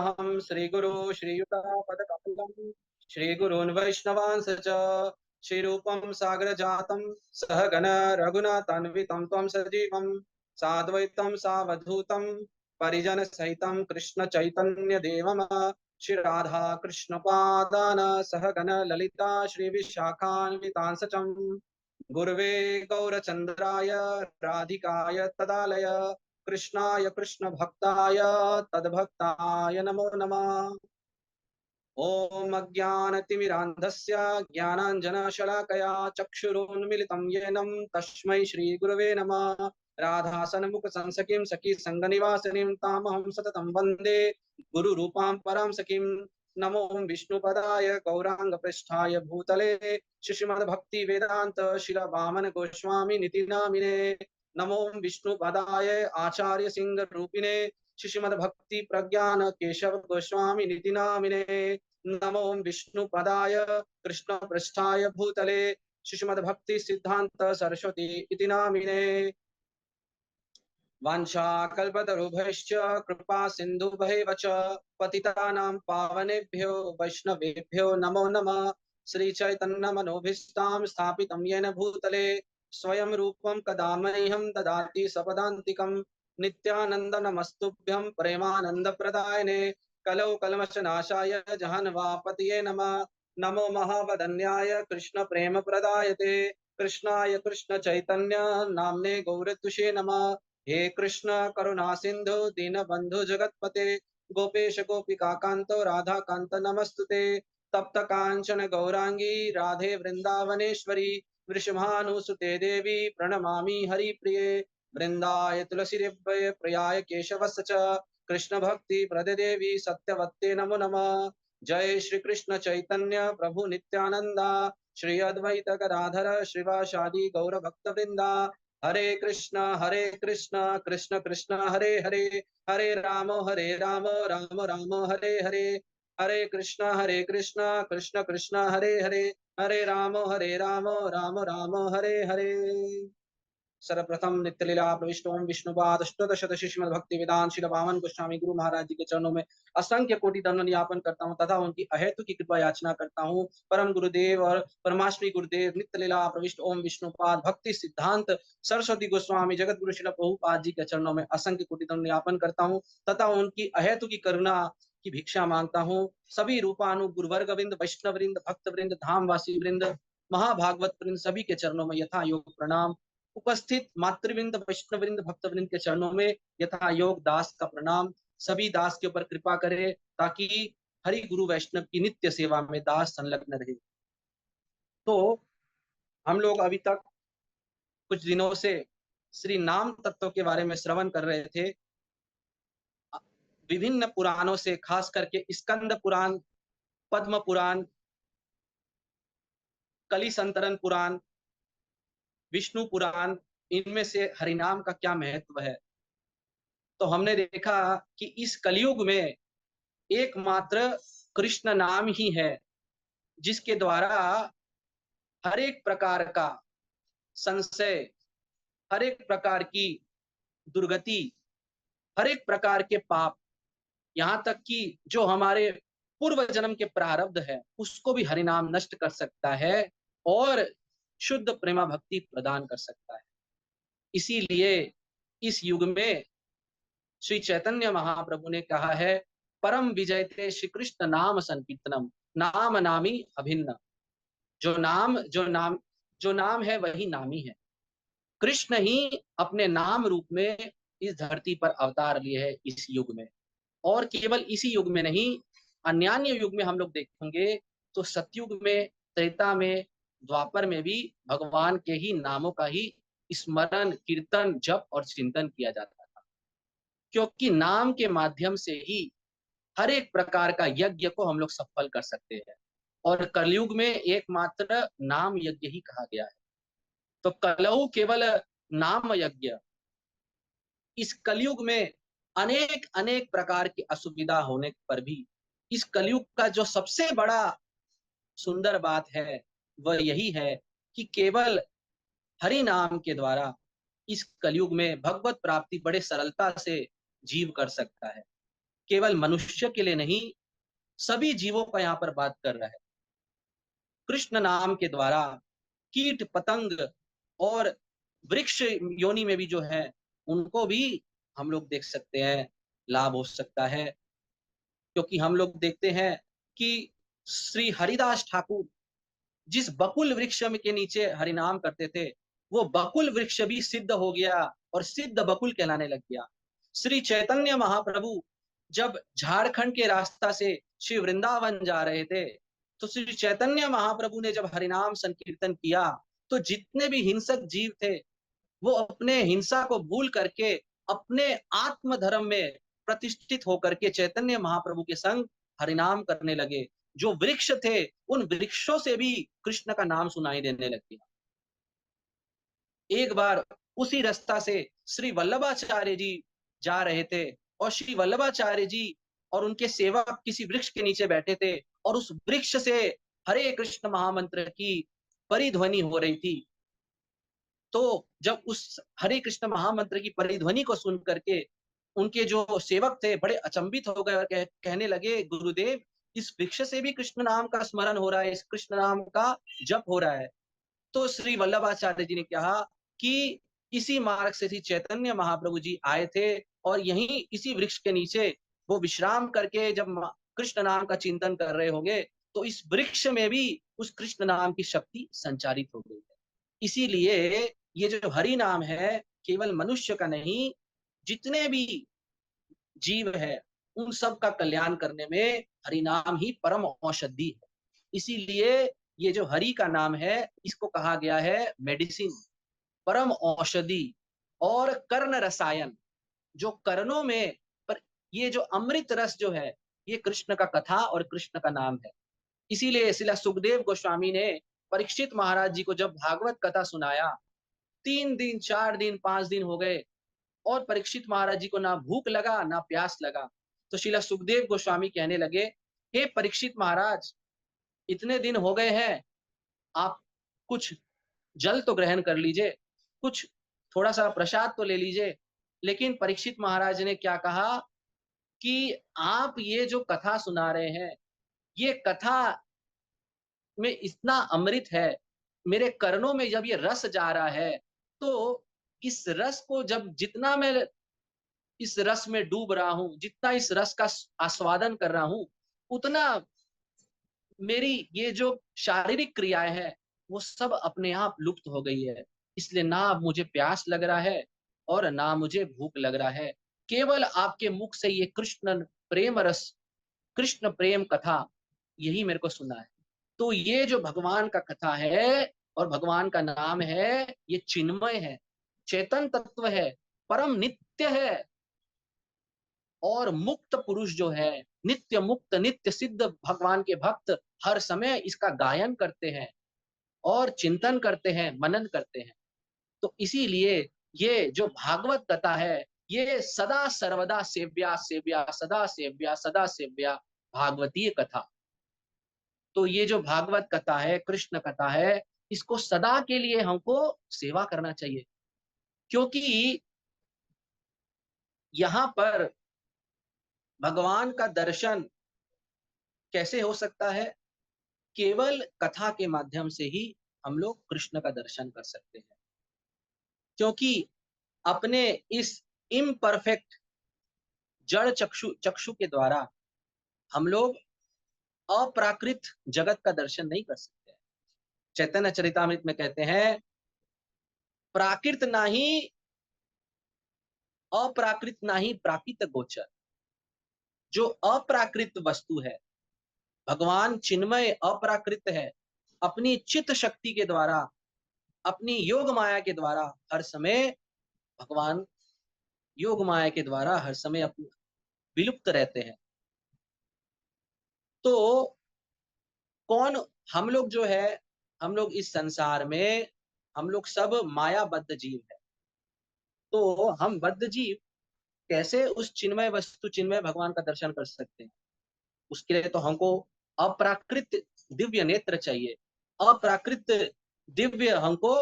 हम श्रीगुरु श्रीयुतापदकमलं श्रीगुरून् वैष्णवांस च श्रीरूपं सागरजातं सहगण रघुनाथान्वितं त्वं सजीवं साद्वैतं सावधूतं परिजनसहितं कृष्णचैतन्यदेवम् श्री राधा कृष्ण पादान सहगण ललिता श्री विशाखान्वितांस च गुरवे गौरचंद्राय राधिकाय तदालय कृष्णाय कृष्ण भक्ताय तद्भक्ताय नमो नमः। ओम अज्ञानतिमिरान्धस्य ज्ञानाञ्जनशलाकया चक्षुरुन्मिलितं येन तस्मै श्रीगुरवे नमः। राधासनमुखसंसकीं सखी सङ्गनिवासिनीं तामहं सततं वन्दे गुरुरूपां परां सखीं। नमो विष्णुपदाय गौराङ्गपृष्ठाय भूतले श्रीमद्भक्तिवेदान्त शिलवामन गोस्वामी निति नामिने। नमो विष्णुपदाय आचार्य सिंह श्रीमद्भक्ति प्रज्ञान केशव गोस्वामी निति नामिने। नमो विष्णुपदाय कृष्ण पृष्ठाय भूतले श्रीमद्भक्ति सिद्धांत सरस्वती इति नामिने। वाञ्छाकल्पतरुभ्यश्च कृपा सिन्धुभ्यैव च पतितानां पावनेभ्यो वैष्णवेभ्यो नमो नमः। श्रीचैतन्यमनोभीष्टां स्थापितं येन भूतले स्वयं रूपं कदा मह्यं ददाति सपदान्तिकं। नित्यानन्दनमस्तुभ्यं प्रेमानन्दप्रदायिने कलौ कल्मषनाशाय जहन्वापतये नमः। नमो महावदन्याय कृष्ण प्रेम प्रदायते कृष्णाय कृष्ण चैतन्य नाम्ने गौरतुषे नमः। हे कृष्ण करुणा सिंधु दीनबंधु जगतपते गोपेश गोपिका कांतो राधा कांत नमस्तुते। तप्त कांचन गौरांगी राधे वृंदावनेश्वरी वृषभानुसुते देवी प्रणमामि हरिप्रिये। वृंदाय तुलसीदेव्यै प्रियाय केशवस्य च कृष्ण भक्ति प्रदे देवी सत्यवत्ते नमो नमः। जय श्री कृष्ण चैतन्य प्रभु नित्यानंदा श्री अद्वैत गदाधर श्रीवासादि गौर भक्त वृंदा। हरे कृष्ण कृष्ण कृष्ण हरे हरे हरे राम राम राम हरे हरे। हरे कृष्ण कृष्ण कृष्ण हरे हरे हरे राम राम राम हरे हरे। सर्वप्रथम नित्यलीला प्रविष्ट ओम विष्णुपाद अष्टोदशत श्रीमद भक्ति वेदांत श्री पावन गोस्वामी गुरु महाराज जी के चरणों में असंख्य कोटि दंडवत ज्ञापन करता हूँ तथा उनकी अहेतु की कृपा याचना करता हूँ। परम गुरुदेव और परमाश्री गुरुदेव नित्यलीला प्रविष्ट ओम विष्णुपाद भक्ति सिद्धांत सरस्वती गोस्वामी जगत गुरु श्रील प्रभुपाद जी के चरणों में असंख्य कोटि दंडवत ज्ञापन करता हूँ तथा उनकी अहेतु की करुणा की भिक्षा मांगता हूँ। सभी रूपानु गुरुवर्ग वृंद वैष्णव वृंद भक्त वृंद धामवासी वृंद महाभागवत वृंद सभी के चरणों में यथा योग प्रणाम। उपस्थित मातृवृंद वैष्णववृंद भक्तवृंद के चरणों में यथा योग दास का प्रणाम। सभी दास के ऊपर कृपा करे ताकि हरि गुरु वैष्णव की नित्य सेवा में दास संलग्न रहे। तो हम लोग अभी तक कुछ दिनों से श्री नाम तत्व के बारे में श्रवण कर रहे थे। विभिन्न पुराणों से खास करके स्कंद पुराण, पद्म पुराण, कली संतरण पुराण, विष्णु पुराण, इनमें से हरिनाम का क्या महत्व है। तो हमने देखा कि इस कलयुग में एकमात्र कृष्ण नाम ही है जिसके द्वारा हर एक प्रकार का संशय, हर एक प्रकार की दुर्गति, हर एक प्रकार के पाप, यहाँ तक कि जो हमारे पूर्व जन्म के प्रारब्ध है उसको भी हरिनाम नष्ट कर सकता है और शुद्ध प्रेमा भक्ति प्रदान कर सकता है। इसीलिए इस युग में श्री चैतन्य महाप्रभु ने कहा है परम विजयते श्री कृष्ण नाम संकीर्तनम नाम नामी अभिन्न। जो नाम है वही नामी है। कृष्ण ही अपने नाम रूप में इस धरती पर अवतार लिए है इस युग में। और केवल इसी युग में नहीं, अन्यान्य युग में हम लोग देखेंगे तो सतयुग में, त्रेता में, द्वापर में भी भगवान के ही नामों का ही स्मरण, कीर्तन, जप और चिंतन किया जाता था। क्योंकि नाम के माध्यम से ही हर एक प्रकार का यज्ञ को हम लोग सफल कर सकते हैं और कलयुग में एकमात्र नाम यज्ञ ही कहा गया है। तो कलऊ केवल नाम यज्ञ। इस कलयुग में अनेक अनेक प्रकार की असुविधा होने पर भी इस कलयुग का जो सबसे बड़ा सुंदर बात है वह यही है कि केवल हरि नाम के द्वारा इस कलयुग में भगवत प्राप्ति बड़े सरलता से जीव कर सकता है। केवल मनुष्य के लिए नहीं, सभी जीवों का यहाँ पर बात कर रहा है। कृष्ण नाम के द्वारा कीट पतंग और वृक्ष योनि में भी जो है, उनको भी हम लोग देख सकते हैं, लाभ हो सकता है। क्योंकि हम लोग देखते हैं कि श्री हरिदास ठाकुर जिस बकुल वृक्ष के नीचे हरिनाम करते थे, वो बकुल वृक्ष भी सिद्ध हो गया और सिद्ध बकुल कहलाने लग गया। श्री चैतन्य महाप्रभु जब झारखंड के रास्ता से श्री वृंदावन जा रहे थे, तो श्री चैतन्य महाप्रभु ने जब हरिनाम संकीर्तन किया, तो जितने भी हिंसक जीव थे, वो अपने हिंसा को भूल करके अपने आत्म धर्म में प्रतिष्ठित होकर के चैतन्य महाप्रभु के संग हरिनाम करने लगे। जो वृक्ष थे, उन वृक्षों से भी कृष्ण का नाम सुनाई देने लग गया। एक बार उसी रास्ता से श्री वल्लभाचार्य जी जा रहे थे, और श्री वल्लभाचार्य जी और उनके सेवक किसी वृक्ष के नीचे बैठे थे, और उस वृक्ष से हरे कृष्ण महामंत्र की परिध्वनि हो रही थी। तो जब उस हरे कृष्ण महामंत्र की परिध्वनि को सुन करके उनके जो सेवक थे बड़े अचंभित हो गए और कहने लगे, गुरुदेव, इस वृक्ष से भी कृष्ण नाम का स्मरण हो रहा है, इस कृष्ण नाम का जप हो रहा है। तो श्री वल्लभाचार्य जी ने कहा कि इसी मार्ग से श्री चैतन्य महाप्रभु जी आए थे, और यहीं इसी वृक्ष के नीचे वो विश्राम करके जब कृष्ण नाम का चिंतन कर रहे होंगे, तो इस वृक्ष में भी उस कृष्ण नाम की शक्ति संचारित हो गई है। इसीलिए ये जो हरि नाम है, केवल मनुष्य का नहीं, जितने भी जीव है उन सब का कल्याण करने में हरि नाम ही परम औषधि है। इसीलिए ये जो हरि का नाम है, इसको कहा गया है मेडिसिन, परम औषधि और कर्ण रसायन, जो कर्णों में। पर ये जो अमृत रस जो है, ये कृष्ण का कथा और कृष्ण का नाम है। इसीलिए शिला सुखदेव गोस्वामी ने परीक्षित महाराज जी को जब भागवत कथा सुनाया, 3 दिन 4 दिन 5 दिन हो गए, और परीक्षित महाराज जी को ना भूख लगा ना प्यास लगा। तो शिला सुखदेव गोस्वामी कहने लगे, हे परीक्षित महाराज, इतने दिन हो गए हैं, आप कुछ जल तो ग्रहण कर लीजिए, कुछ थोड़ा सा प्रसाद तो ले लीजिए। लेकिन परीक्षित महाराज ने क्या कहा कि आप ये जो कथा सुना रहे हैं, ये कथा में इतना अमृत है, मेरे कर्णों में जब ये रस जा रहा है, तो इस रस को जब जितना मैं इस रस में डूब रहा हूं, जितना इस रस का आस्वादन कर रहा हूं, उतना मेरी ये जो शारीरिक क्रियाएं हैं, वो सब अपने आप लुप्त हो गई है। इसलिए ना अब मुझे प्यास लग रहा है और ना मुझे भूख लग रहा है। केवल आपके मुख से ये कृष्ण प्रेम रस, कृष्ण प्रेम कथा, यही मेरे को सुना है। तो ये जो भगवान का कथा है और भगवान का नाम है, ये चिन्मय है, चेतन तत्व है, परम नित्य है। और मुक्त पुरुष जो है, नित्य मुक्त नित्य सिद्ध भगवान के भक्त हर समय इसका गायन करते हैं और चिंतन करते हैं, मनन करते हैं। तो इसीलिए ये जो भागवत कथा है, ये सदा सर्वदा सेव्या सेव्या, सदा सेव्या भागवतीय कथा। तो ये जो भागवत कथा है, कृष्ण कथा है, इसको सदा के लिए हमको सेवा करना चाहिए। क्योंकि यहाँ पर भगवान का दर्शन कैसे हो सकता है? केवल कथा के माध्यम से ही हम लोग कृष्ण का दर्शन कर सकते हैं। क्योंकि अपने इस इम्परफेक्ट जड़ चक्षु चक्षु के द्वारा हम लोग अप्राकृत जगत का दर्शन नहीं कर सकते। चैतन्य चरितामृत में कहते हैं, प्राकृत नाही, अप्राकृत नाही प्राकृत गोचर। जो अप्राकृत वस्तु है, भगवान चिन्मय अप्राकृत है, अपनी चित्त शक्ति के द्वारा, अपनी योग माया के द्वारा हर समय भगवान योग माया के द्वारा हर समय विलुप्त रहते हैं। तो कौन हम लोग जो है, हम लोग इस संसार में, हम लोग सब मायाबद्ध जीव है। तो हम बद्ध जीव कैसे उस चिन्मय वस्तु, चिन्मय भगवान का दर्शन कर सकते हैं? उसके लिए तो हमको अप्राकृत दिव्य नेत्र चाहिए, अप्राकृत दिव्य हमको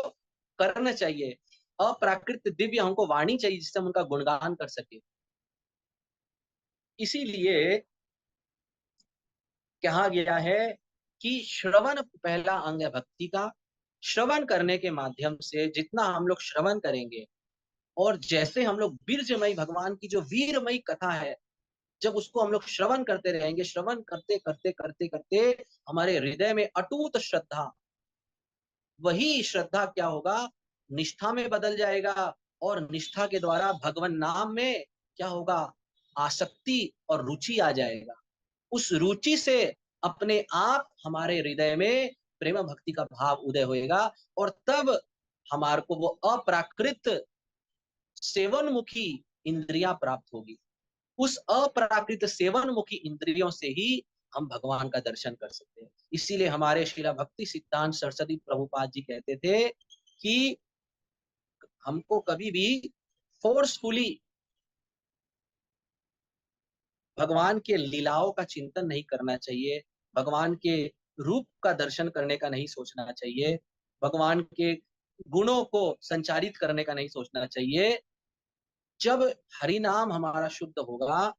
करना चाहिए, अप्राकृत दिव्य हमको वाणी चाहिए, जिससे हम उनका गुणगान कर सके। इसीलिए कहा गया है कि श्रवण पहला अंग है भक्ति का। श्रवण करने के माध्यम से जितना हम लोग श्रवण करेंगे, और जैसे हम लोग बीरजमयी भगवान की जो वीरमयी कथा है, जब उसको हम लोग श्रवण करते रहेंगे, श्रवण करते करते करते करते हमारे हृदय में अटूट श्रद्धा, वही श्रद्धा क्या होगा, निष्ठा में बदल जाएगा। और निष्ठा के द्वारा भगवान नाम में क्या होगा, आसक्ति और रुचि आ जाएगा। उस रुचि से अपने आप हमारे हृदय में प्रेम भक्ति का भाव उदय होएगा, और तब हमारे को वो अप्राकृत सेवनमुखी इंद्रियां प्राप्त होगी। उस अप्राकृत सेवनमुखी इंद्रियों से ही हम भगवान का दर्शन कर सकते हैं। इसीलिए हमारे श्रीला भक्ति सिद्धांत सरस्वती प्रभुपाद जी कहते थे कि हमको कभी भी फोर्सफुली भगवान के लीलाओं का चिंतन नहीं करना चाहिए, भगवान के रूप का दर्शन करने का नहीं सोचना चाहिए, भगवान के गुणों को संचारित करने का नहीं सोचना चाहिए। जब हरि नाम हमारा शुद्ध होगा,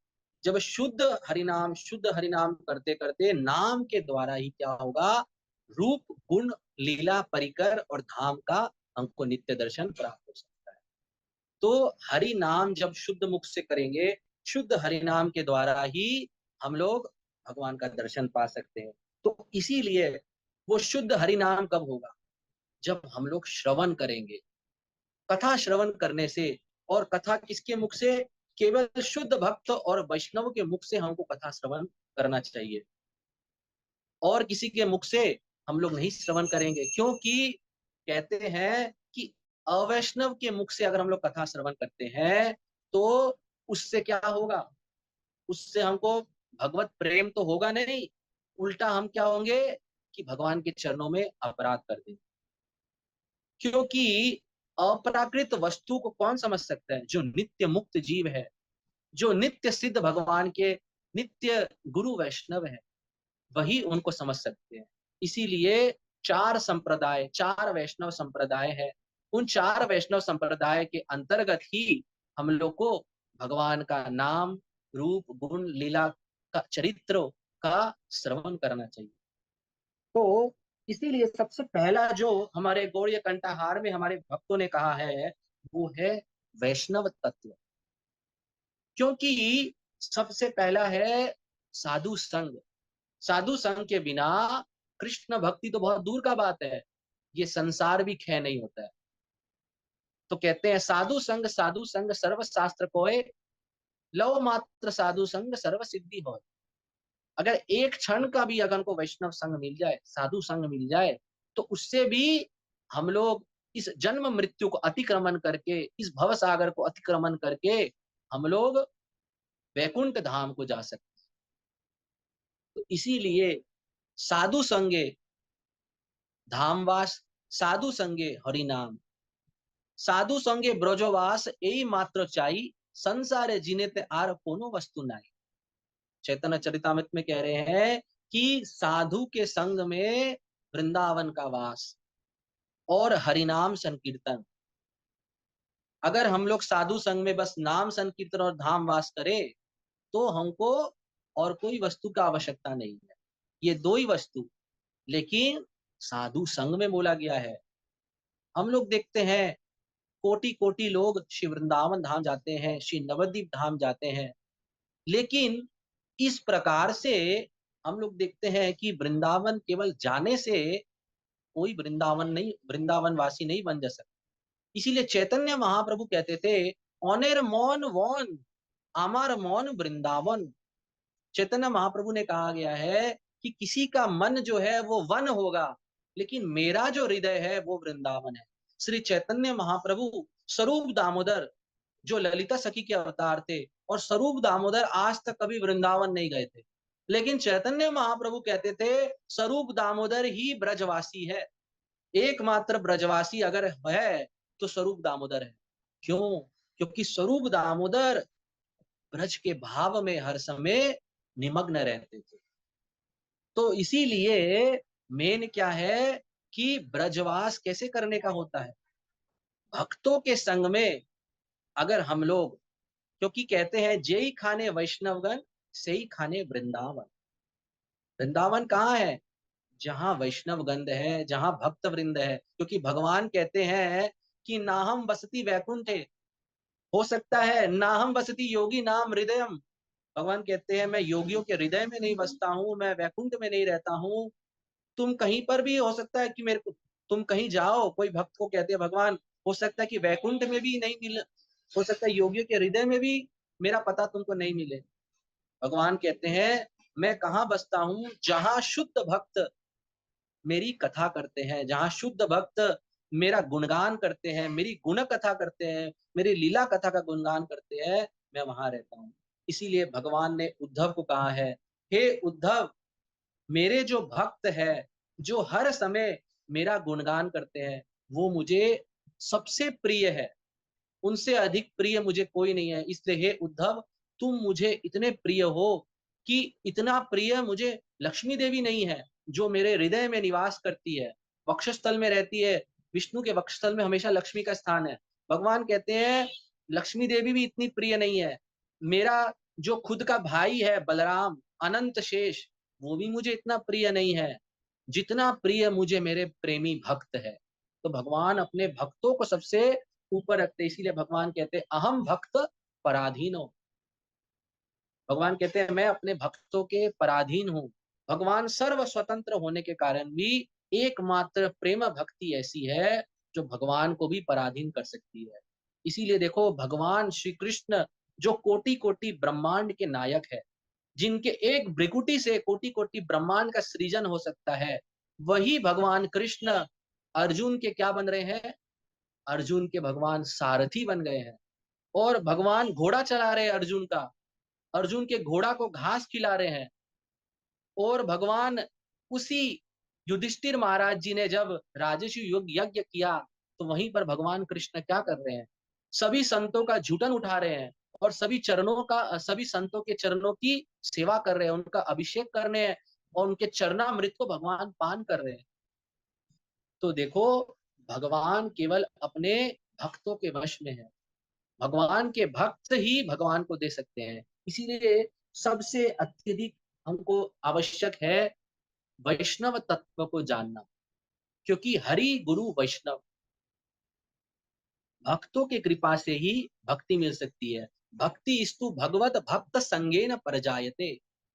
जब शुद्ध हरि नाम करते करते नाम के द्वारा ही क्या होगा, रूप गुण लीला परिकर और धाम का हमको नित्य दर्शन प्राप्त हो सकता है। तो हरि नाम जब शुद्ध मुख से करेंगे, शुद्ध हरि नाम के द्वारा ही हम लोग भगवान का दर्शन पा सकते हैं। तो इसीलिए वो शुद्ध हरि नाम कब होगा, जब हम लोग श्रवण करेंगे। कथा श्रवण करने से, और कथा किसके मुख से, केवल शुद्ध भक्त और वैष्णव के मुख से हमको कथा श्रवण करना चाहिए, और किसी के मुख से हम लोग नहीं श्रवण करेंगे। क्योंकि कहते हैं कि अवैष्णव के मुख से अगर हम लोग कथा श्रवण करते हैं, तो उससे क्या होगा, उससे हमको भगवत प्रेम तो होगा नहीं, उल्टा हम क्या होंगे कि भगवान के चरणों में अपराध कर देंगे। क्योंकि अपराकृत वस्तु को कौन समझ सकता है, जो नित्य मुक्त जीव है, जो नित्य सिद्ध भगवान के नित्य गुरु वैष्णव है, वही उनको समझ सकते हैं। इसीलिए चार संप्रदाय, चार वैष्णव संप्रदाय है, उन चार वैष्णव संप्रदाय के अंतर्गत ही हम लोग को भगवान का नाम, रूप गुण लीला का चरित्र का श्रवण करना चाहिए। तो इसीलिए सबसे पहला जो हमारे गौड़ीय कंठाहार में हमारे भक्तों ने कहा है, वो है वैष्णव तत्व। क्योंकि सबसे पहला है साधु संग। साधु संग के बिना कृष्ण भक्ति तो बहुत दूर का बात है, ये संसार भी क्षय नहीं होता है। तो कहते हैं साधु संग सर्व शास्त्र कोय, लव मात्र साधु संग सर्व सिद्धि हो। अगर एक क्षण का भी अगर हमको वैष्णव संग मिल जाए, साधु संग मिल जाए, तो उससे भी हम लोग इस जन्म मृत्यु को अतिक्रमण करके, इस भव सागर को अतिक्रमण करके हम लोग वैकुंठ धाम को जा सकते हैं। तो इसीलिए साधु संगे धामवास, साधु संगे हरि नाम, साधु संगे ब्रजवास, यही मात्र चाही, संसारे जीने ते आर कोनो वस्तु नाई। चैतन्य चरितामृत में कह रहे हैं कि साधु के संग में वृंदावन का वास और हरिनाम संकीर्तन। अगर हम लोग साधु संग में बस नाम संकीर्तन और धाम वास करें, तो हमको और कोई वस्तु का आवश्यकता नहीं है, ये दो ही वस्तु। लेकिन साधु संग में बोला गया है। हम लोग देखते हैं कोटि कोटि लोग श्री वृंदावन धाम जाते हैं, श्री नवद्वीप धाम जाते हैं, लेकिन इस प्रकार से हम लोग देखते हैं कि वृंदावन केवल जाने से कोई वृंदावन वासी नहीं बन जा सकता। इसीलिए चैतन्य महाप्रभु कहते थे, ऑनेर मौन वॉन आमार मौन वृंदावन। चैतन्य महाप्रभु ने कहा गया है कि किसी का मन जो है वो वन होगा, लेकिन मेरा जो हृदय है वो वृंदावन है। श्री चैतन्य महाप्रभु स्वरूप दामोदर, जो ललिता सखी के अवतार थे, और स्वरूप दामोदर आज तक कभी वृंदावन नहीं गए थे, लेकिन चैतन्य महाप्रभु कहते थे स्वरूप दामोदर ही ब्रजवासी है, एकमात्र ब्रजवासी अगर है तो स्वरूप दामोदर है। क्यों? क्योंकि स्वरूप दामोदर ब्रज के भाव में हर समय निमग्न रहते थे। तो इसीलिए मेन क्या है कि ब्रजवास कैसे करने का होता है, भक्तों के संग में। अगर हम लोग, क्योंकि कहते हैं जेई खाने वैष्णवगण से ही खाने वृंदावन। वृंदावन कहाँ है? जहां वैष्णव गंध है, जहां भक्त वृंद है। क्योंकि भगवान कहते हैं कि नाहम बसती वैकुंठे, हो सकता है नाहम बसती योगी नाम हृदयम। भगवान कहते हैं मैं योगियों के हृदय में नहीं बसता हूँ, मैं वैकुंठ में नहीं रहता हूँ। तुम कहीं पर भी हो सकता है कि मेरे को, तुम कहीं जाओ, कोई भक्त को कहते हैं भगवान, हो सकता है कि वैकुंठ में भी नहीं मिल, हो सकता है योगियों के हृदय में भी मेरा पता तुमको नहीं मिले। भगवान कहते हैं मैं कहाँ बसता हूँ? जहां शुद्ध भक्त मेरी कथा करते हैं, जहां शुद्ध भक्त मेरा गुणगान करते हैं, मेरी गुण कथा करते हैं, मेरी लीला कथा का गुणगान करते हैं, मैं वहां रहता हूँ। इसीलिए भगवान ने उद्धव को कहा है, हे उद्धव, मेरे जो भक्त है, जो हर समय मेरा गुणगान करते हैं, वो मुझे सबसे प्रिय है। उनसे अधिक प्रिय मुझे कोई नहीं है। इसलिए हे उद्धव, तुम मुझे इतने प्रिय हो कि इतना प्रिय मुझे लक्ष्मी देवी नहीं है, जो मेरे हृदय में निवास करती है, वक्षस्थल में रहती है। विष्णु के वक्षस्थल में हमेशा लक्ष्मी का स्थान है। भगवान कहते हैं लक्ष्मी देवी भी इतनी प्रिय नहीं है। मेरा जो खुद का भाई है बलराम, अनंत शेष, वो भी मुझे इतना प्रिय नहीं है जितना प्रिय मुझे मेरे प्रेमी भक्त है। तो भगवान अपने भक्तों को सबसे ऊपर रखते, इसीलिए भगवान कहते हैं अहम भक्त पराधीनो। भगवान कहते हैं मैं अपने भक्तों के पराधीन हूँ। भगवान सर्व स्वतंत्र होने के कारण भी एकमात्र प्रेम भक्ति ऐसी है जो भगवान को भी पराधीन कर सकती है। इसीलिए देखो भगवान श्री कृष्ण जो कोटि कोटि ब्रह्मांड के नायक है, जिनके एक भ्रिकुटी से कोटि कोटि ब्रह्मांड का सृजन हो सकता है, वही भगवान कृष्ण अर्जुन के क्या बन रहे हैं? अर्जुन के भगवान सारथी बन गए हैं। और भगवान घोड़ा चला रहे हैं अर्जुन का, अर्जुन के घोड़ा को घास खिला रहे हैं। और भगवान उसी युधिष्ठिर महाराज जी ने जब राजस्व यज्ञ किया, तो वहीं पर भगवान कृष्ण क्या कर रहे हैं? सभी संतों का झूठन उठा रहे हैं और सभी संतों के चरणों की सेवा कर रहे हैं, उनका अभिषेक कर रहे हैं और उनके चरणामृत को भगवान पान कर रहे हैं। तो देखो भगवान केवल अपने भक्तों के वश में है। भगवान के भक्त ही भगवान को दे सकते हैं। इसीलिए सबसे अत्यधिक हमको आवश्यक है वैष्णव तत्व को जानना। क्योंकि हरि गुरु वैष्णव, भक्तों के कृपा से ही भक्ति मिल सकती है। भक्ति स्तु भगवत भक्त संगेन परजायते।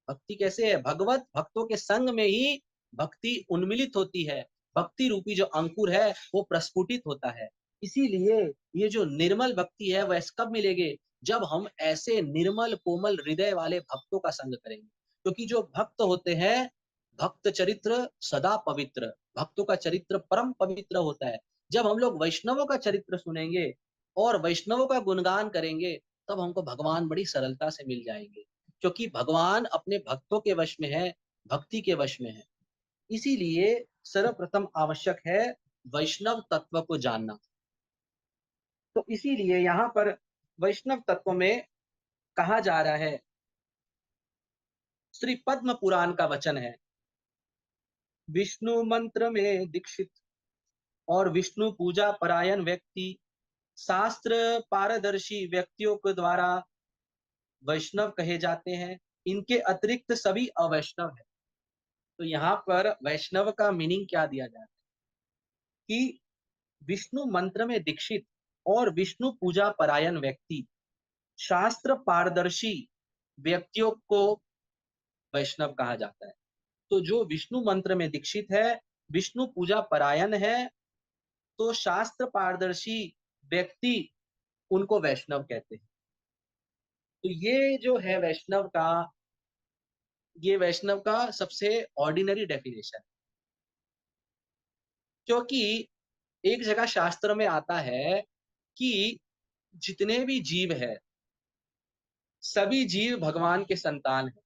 भक्ति कैसे है? भगवत भक्तों के संग में ही भक्ति उन्मिलित होती है। भक्ति रूपी जो अंकुर है वो प्रस्फुटित होता है। इसीलिए ये जो निर्मल भक्ति है वह कब मिलेगी? जब हम ऐसे निर्मल कोमल हृदय वाले भक्तों का संग करेंगे। क्योंकि जो भक्त होते हैं, भक्त चरित्र सदा पवित्र, भक्तों का चरित्र परम पवित्र होता है। जब हम लोग वैष्णवों का चरित्र सुनेंगे और वैष्णवों का गुणगान करेंगे, तब हमको भगवान बड़ी सरलता से मिल जाएंगे। क्योंकि भगवान अपने भक्तों के वश में है, भक्ति के वश में है। इसीलिए सर्वप्रथम आवश्यक है वैष्णव तत्व को जानना। तो इसीलिए यहाँ पर वैष्णव तत्व में कहा जा रहा है, श्री पद्म पुराण का वचन है, विष्णु मंत्र में दीक्षित और विष्णु पूजा परायण व्यक्ति शास्त्र पारदर्शी व्यक्तियों के द्वारा वैष्णव कहे जाते हैं। इनके अतिरिक्त सभी अवैष्णव है। तो यहाँ पर वैष्णव का मीनिंग क्या दिया जाता है कि विष्णु मंत्र में दीक्षित और विष्णु पूजा परायण व्यक्ति, शास्त्र पारदर्शी व्यक्तियों को वैष्णव कहा जाता है। तो जो विष्णु मंत्र में दीक्षित है, विष्णु पूजा परायण है, तो शास्त्र पारदर्शी व्यक्ति, उनको वैष्णव कहते हैं। तो ये जो है वैष्णव का, ये वैष्णव का सबसे ऑर्डिनरी डेफिनेशन। क्योंकि एक जगह शास्त्र में आता है कि जितने भी जीव है, सभी जीव भगवान के संतान है।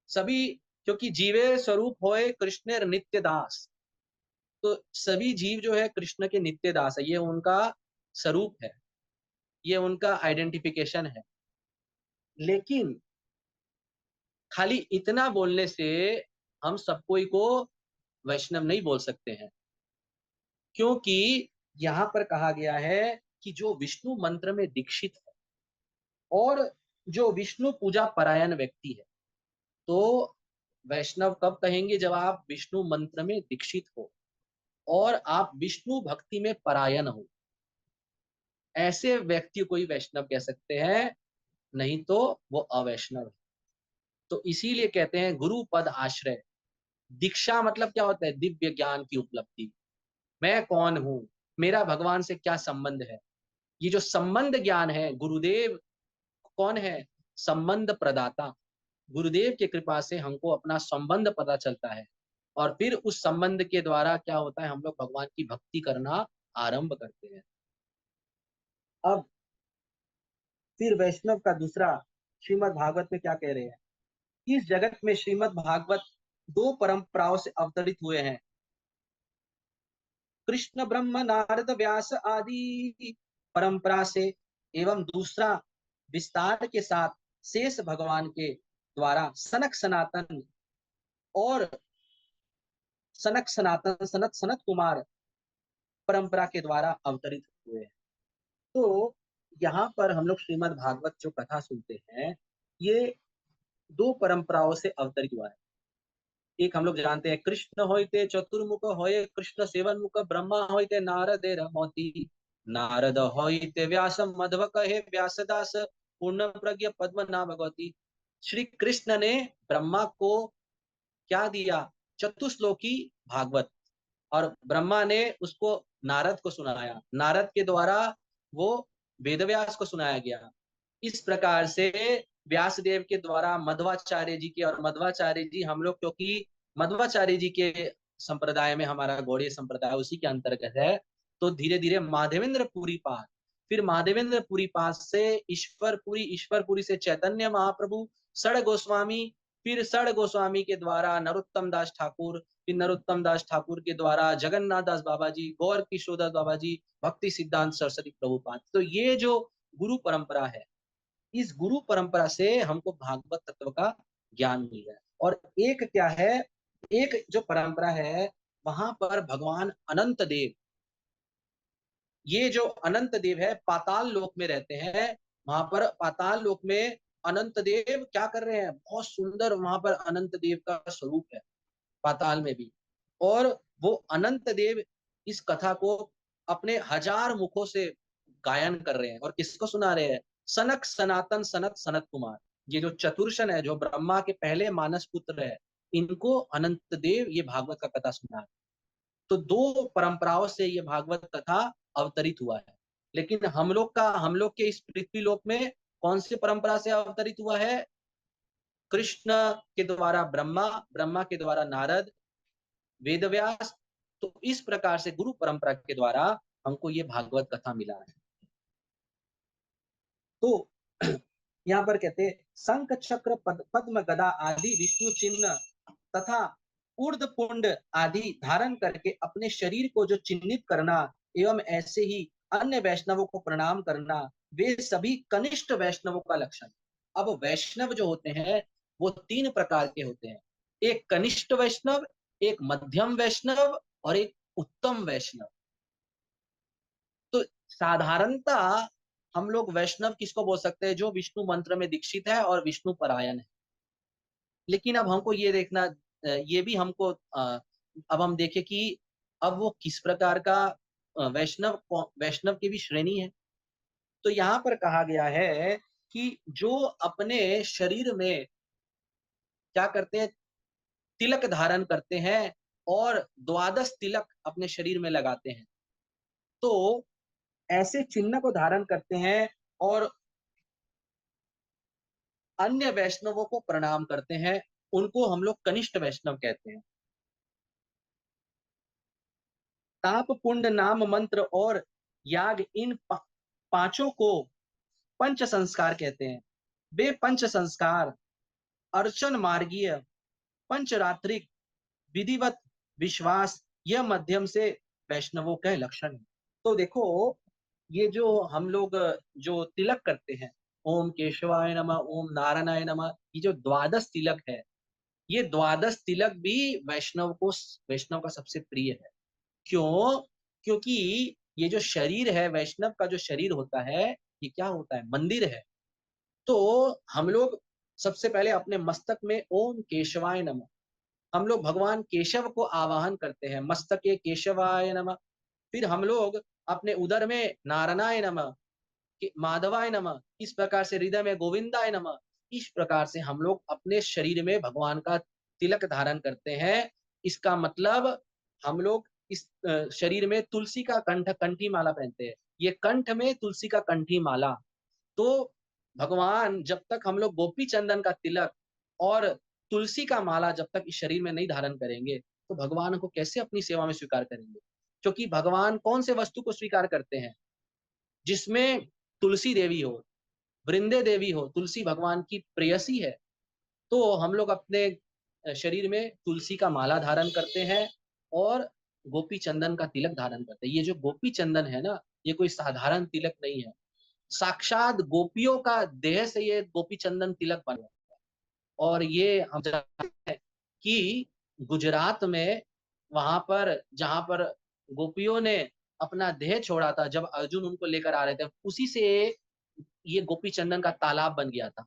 सभी, क्योंकि जीवे स्वरूप होए कृष्ण नित्य दास। तो सभी जीव जो है कृष्ण के नित्य दास है, ये उनका स्वरूप है, ये उनका आइडेंटिफिकेशन है। लेकिन खाली इतना बोलने से हम सब कोई को वैष्णव नहीं बोल सकते हैं। क्योंकि यहाँ पर कहा गया है कि जो विष्णु मंत्र में दीक्षित है और जो विष्णु पूजा परायण व्यक्ति है, तो वैष्णव कब कहेंगे? जब आप विष्णु मंत्र में दीक्षित हो और आप विष्णु भक्ति में परायण हो, ऐसे व्यक्ति को ही वैष्णव कह सकते हैं, नहीं तो वो अवैष्णव है। तो इसीलिए कहते हैं गुरु पद आश्रय। दीक्षा मतलब क्या होता है? दिव्य ज्ञान की उपलब्धि। मैं कौन हूं, मेरा भगवान से क्या संबंध है, ये जो संबंध ज्ञान है, गुरुदेव कौन है? संबंध प्रदाता। गुरुदेव की कृपा से हमको अपना संबंध पता चलता है और फिर उस संबंध के द्वारा क्या होता है, हम लोग भगवान की भक्ति करना आरंभ करते हैं। अब फिर वैष्णव का दूसरा, श्रीमद् भागवत में क्या कह रहे हैं? इस जगत में श्रीमद् भागवत दो परंपराओं से अवतरित हुए हैं, कृष्ण ब्रह्म नारद व्यास आदि परंपरा से, एवं दूसरा विस्तार के साथ शेष भगवान के द्वारा सनक सनातन और सनक सनातन सनत सनत कुमार परंपरा के द्वारा अवतरित हुए हैं। तो यहाँ पर हम लोग श्रीमद् भागवत जो कथा सुनते हैं, ये दो परंपराओं से अवतरित हुआ है। एक हम लोग जानते हैं, कृष्ण होइते चतुर्मुख होए कृष्ण सेवन मुख, ब्रह्मा होइते नारदे रमोति, नारद होइते व्यास मध्व कहे व्यासदास, पूर्ण प्रज्ञ पद्म नाम भगवती। श्री कृष्ण ने ब्रह्मा को क्या दिया? चतुश्लोकी भागवत। और ब्रह्मा ने उसको नारद को सुनाया, नारद के द्वारा वो वेदव्यास को सुनाया गया। इस प्रकार से व्यास देव के द्वारा मध्वाचार्य जी के, और मध्वाचार्य जी हम लोग क्योंकि मध्वाचार्य जी के संप्रदाय में हमारा गौड़ीय संप्रदाय उसी के अंतर्गत है, तो धीरे धीरे माधवेंद्र पुरी पाद, फिर माधवेंद्र पुरी पाद से ईश्वरपुरी, ईश्वरपुरी से चैतन्य महाप्रभु, सड़ गोस्वामी, फिर सड़ गोस्वामी के द्वारा नरोत्तम दास ठाकुर, फिर नरोत्तम दास ठाकुर के द्वारा जगन्नाथ दास बाबा जी, गौर किशोर दास बाबा जी, भक्ति सिद्धांत सरस्वती प्रभुपाद। तो ये जो गुरु परंपरा है, इस गुरु परंपरा से हमको भागवत तत्व का ज्ञान मिल रहा है। और एक क्या है, एक जो परंपरा है, वहां पर भगवान अनंत देव, ये जो अनंत देव है पाताल लोक में रहते हैं। वहां पर पाताल लोक में अनंत देव क्या कर रहे हैं? बहुत सुंदर वहां पर अनंत देव का स्वरूप है पाताल में भी। और वो अनंत देव इस कथा को अपने हजार मुखों से गायन कर रहे हैं। और किसको सुना रहे हैं? सनक सनातन सनत सनत कुमार, ये जो चतुर्शन है, जो ब्रह्मा के पहले मानस पुत्र है, इनको अनंत देव ये भागवत का कथा सुना है। तो दो परंपराओं से ये भागवत कथा अवतरित हुआ है। लेकिन हम लोग के इस पृथ्वी लोक में कौन सी परंपरा से अवतरित हुआ है? कृष्ण के द्वारा ब्रह्मा, ब्रह्मा के द्वारा नारद, वेदव्यास। तो इस प्रकार से गुरु परंपरा के द्वारा हमको ये भागवत कथा मिला है। तो यहाँ पर कहते हैं, शंख चक्र पद्म गदा आदि विष्णु चिन्ह तथा ऊर्ध पुंड आदि धारण करके अपने शरीर को जो चिन्हित करना, एवं ऐसे ही अन्य वैष्णवों को प्रणाम करना, वे सभी कनिष्ठ वैष्णवों का लक्षण। अब वैष्णव जो होते हैं वो तीन प्रकार के होते हैं, एक कनिष्ठ वैष्णव, एक मध्यम वैष्णव और एक उत्तम वैष्णव। तो साधारणतः हम लोग वैष्णव किसको बोल सकते हैं? जो विष्णु मंत्र में दीक्षित है और विष्णु परायण है। लेकिन अब हमको ये देखना, ये भी हमको अब हम देखें कि अब वो किस प्रकार का वैष्णव, वैष्णव की भी श्रेणी है। तो यहाँ पर कहा गया है कि जो अपने शरीर में क्या करते हैं? तिलक धारण करते हैं और द्वादश तिलक अपने शरीर में लगाते हैं। तो ऐसे चिन्ह को धारण करते हैं और अन्य वैष्णवों को प्रणाम करते हैं, उनको हम लोग कनिष्ठ वैष्णव कहते हैं। ताप पुण्य नाम मंत्र और याग, इन पांचों को पंच संस्कार कहते हैं। वे पंच संस्कार अर्चन मार्गीय पंचरात्रिक विधिवत विश्वास, यह मध्यम से वैष्णवों के लक्षण है। तो देखो, ये जो हम लोग जो तिलक करते हैं, ओम केशवाय नमः, ओम नारायणाय नमः, ये जो द्वादश तिलक है, ये द्वादश तिलक भी वैष्णव को, वैष्णव का सबसे प्रिय है। क्यों? क्योंकि ये जो शरीर है, वैष्णव का जो शरीर होता है, ये क्या होता है? मंदिर है। तो हम लोग सबसे पहले अपने मस्तक में ओम केशवाय नमः, हम लोग भगवान केशव को आवाहन करते हैं, मस्तके केशवाय नमः। फिर हम लोग अपने उदर में नारायणाय नमः, माधवाय नमः, इस प्रकार से हृदय में गोविंदाय नमः, इस प्रकार से हम लोग अपने शरीर में भगवान का तिलक धारण करते हैं। इसका मतलब हम लोग इस शरीर में तुलसी का कंठी माला पहनते हैं। ये कंठ में तुलसी का कंठी माला, तो भगवान जब तक हम लोग गोपी चंदन का तिलक और तुलसी का माला जब तक इस शरीर में नहीं धारण करेंगे, तो भगवान को कैसे अपनी सेवा में स्वीकार करेंगे? क्योंकि भगवान कौन से वस्तु को स्वीकार करते हैं? जिसमें तुलसी देवी हो, वृंदे देवी हो। तुलसी भगवान की प्रेयसी है, तो हम लोग अपने शरीर में तुलसी का माला धारण करते हैं और गोपी चंदन का तिलक धारण करते हैं। ये जो गोपी चंदन है ना, ये कोई साधारण तिलक नहीं है, साक्षात गोपियों का देह से ये गोपी चंदन तिलक बना है। और ये हम जानते हैं कि गुजरात में, वहां पर जहां पर गोपियों ने अपना देह छोड़ा था, जब अर्जुन उनको लेकर आ रहे थे, उसी से ये गोपी चंदन का तालाब बन गया था।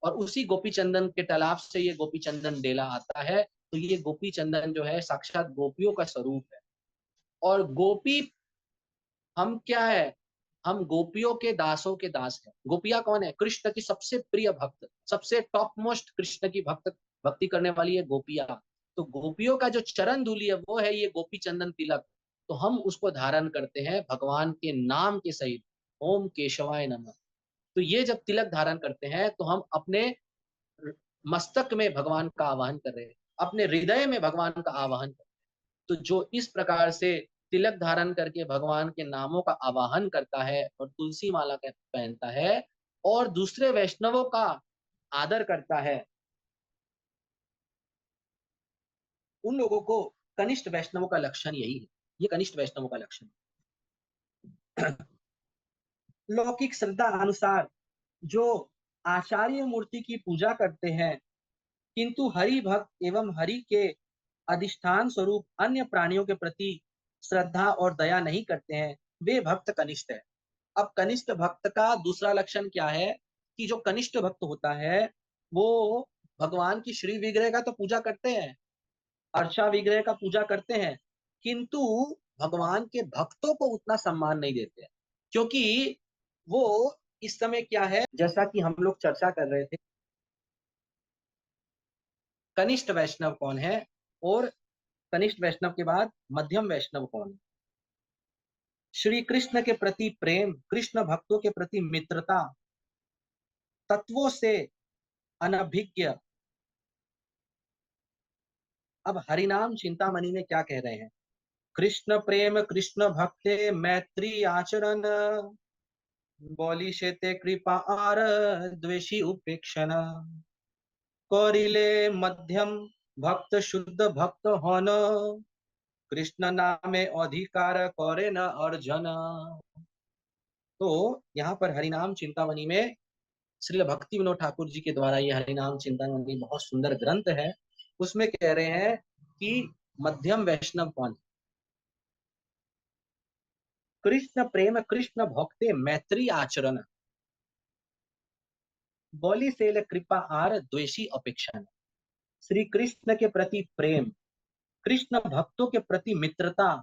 और उसी गोपी चंदन के तालाब से ये गोपी चंदन डेला आता है। तो ये गोपी चंदन जो है साक्षात गोपियों का स्वरूप है। और गोपी हम क्या है? हम गोपियों के दासों के दास हैं। गोपियां कौन है? कृष्ण की सबसे प्रिय भक्त, सबसे टॉप मोस्ट कृष्ण की भक्ति करने वाली है गोपियां। तो गोपियों का जो चरण धूलि है वो है ये गोपी चंदन तिलक। तो हम उसको धारण करते हैं भगवान के नाम के सहित, ओम केशवाय नमः। तो ये जब तिलक धारण करते हैं तो हम अपने मस्तक में भगवान का आवाहन कर रहे हैं, अपने हृदय में भगवान का आवाहन कर रहे हैं। तो जो इस प्रकार से तिलक धारण करके भगवान के नामों का आवाहन करता है और तुलसी माला पहनता है और दूसरे वैष्णवों का आदर करता है, उन लोगों को कनिष्ठ वैष्णवों का लक्षण यही है। ये कनिष्ठ वैष्णवों का लक्षण है। लौकिक श्रद्धा अनुसार जो आचार्य मूर्ति की पूजा करते हैं, किंतु हरि भक्त एवं हरि के अधिष्ठान स्वरूप अन्य प्राणियों के प्रति श्रद्धा और दया नहीं करते हैं, वे भक्त कनिष्ठ है। अब कनिष्ठ भक्त का दूसरा लक्षण क्या है? कि जो कनिष्ठ भक्त होता है वो भगवान की श्री विग्रह का तो पूजा करते हैं, अर्चा विग्रह का पूजा करते हैं, किंतु भगवान के भक्तों को उतना सम्मान नहीं देते हैं। क्योंकि वो इस समय क्या है, जैसा कि हम लोग चर्चा कर रहे थे, कनिष्ठ वैष्णव कौन है और कनिष्ठ वैष्णव के बाद मध्यम वैष्णव कौन है? श्री कृष्ण के प्रति प्रेम, कृष्ण भक्तों के प्रति मित्रता, तत्वों से अनभिज्ञ। अब हरिनाम चिंतामणि में क्या कह रहे हैं? कृष्ण प्रेम कृष्ण भक्ते मैत्री आचरण, बोली शेते कृपा आर द्वेषी उपेक्षण, कौरिले मध्यम भक्त शुद्ध भक्त होन, कृष्ण नामे अधिकार करे न अर्जन। तो यहाँ पर हरिनाम चिंतामणि में श्रील भक्ति विनोद ठाकुर जी के द्वारा ये हरिनाम चिंतामणि बहुत सुंदर ग्रंथ है। उसमें कह रहे हैं कि मध्यम वैष्णव कौन? कृष्ण प्रेम कृष्ण भक्ते मैत्री आचरण, बोली सेल कृपा आर द्वेषी अपेक्षा। श्री कृष्ण के प्रति प्रेम, कृष्ण भक्तों के प्रति मित्रता,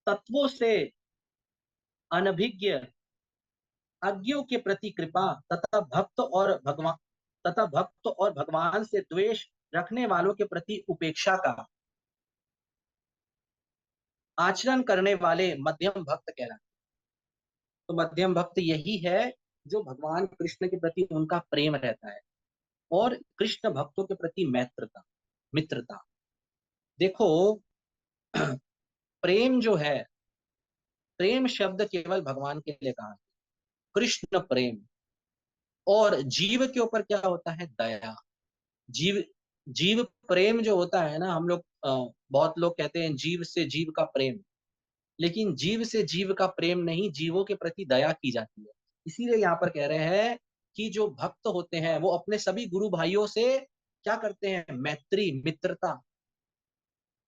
तत्वों से अनभिज्ञ, अज्ञों के प्रति कृपा, तथा भक्त और भगवान से द्वेष रखने वालों के प्रति उपेक्षा का आचरण करने वाले मध्यम भक्त कहलाते। तो मध्यम भक्त यही है जो भगवान कृष्ण के प्रति उनका प्रेम रहता है और कृष्ण भक्तों के प्रति मैत्रता, मित्रता। देखो, प्रेम जो है, प्रेम शब्द केवल भगवान के लिए कहा है, कृष्ण प्रेम। और जीव के ऊपर क्या होता है? दया। जीव जीव प्रेम जो होता है ना, हम लोग बहुत लोग कहते हैं जीव से जीव का प्रेम, लेकिन जीव से जीव का प्रेम नहीं, जीवों के प्रति दया की जाती है। इसीलिए यहाँ पर कह रहे हैं कि जो भक्त होते हैं वो अपने सभी गुरु भाइयों से क्या करते हैं? मैत्री, मित्रता,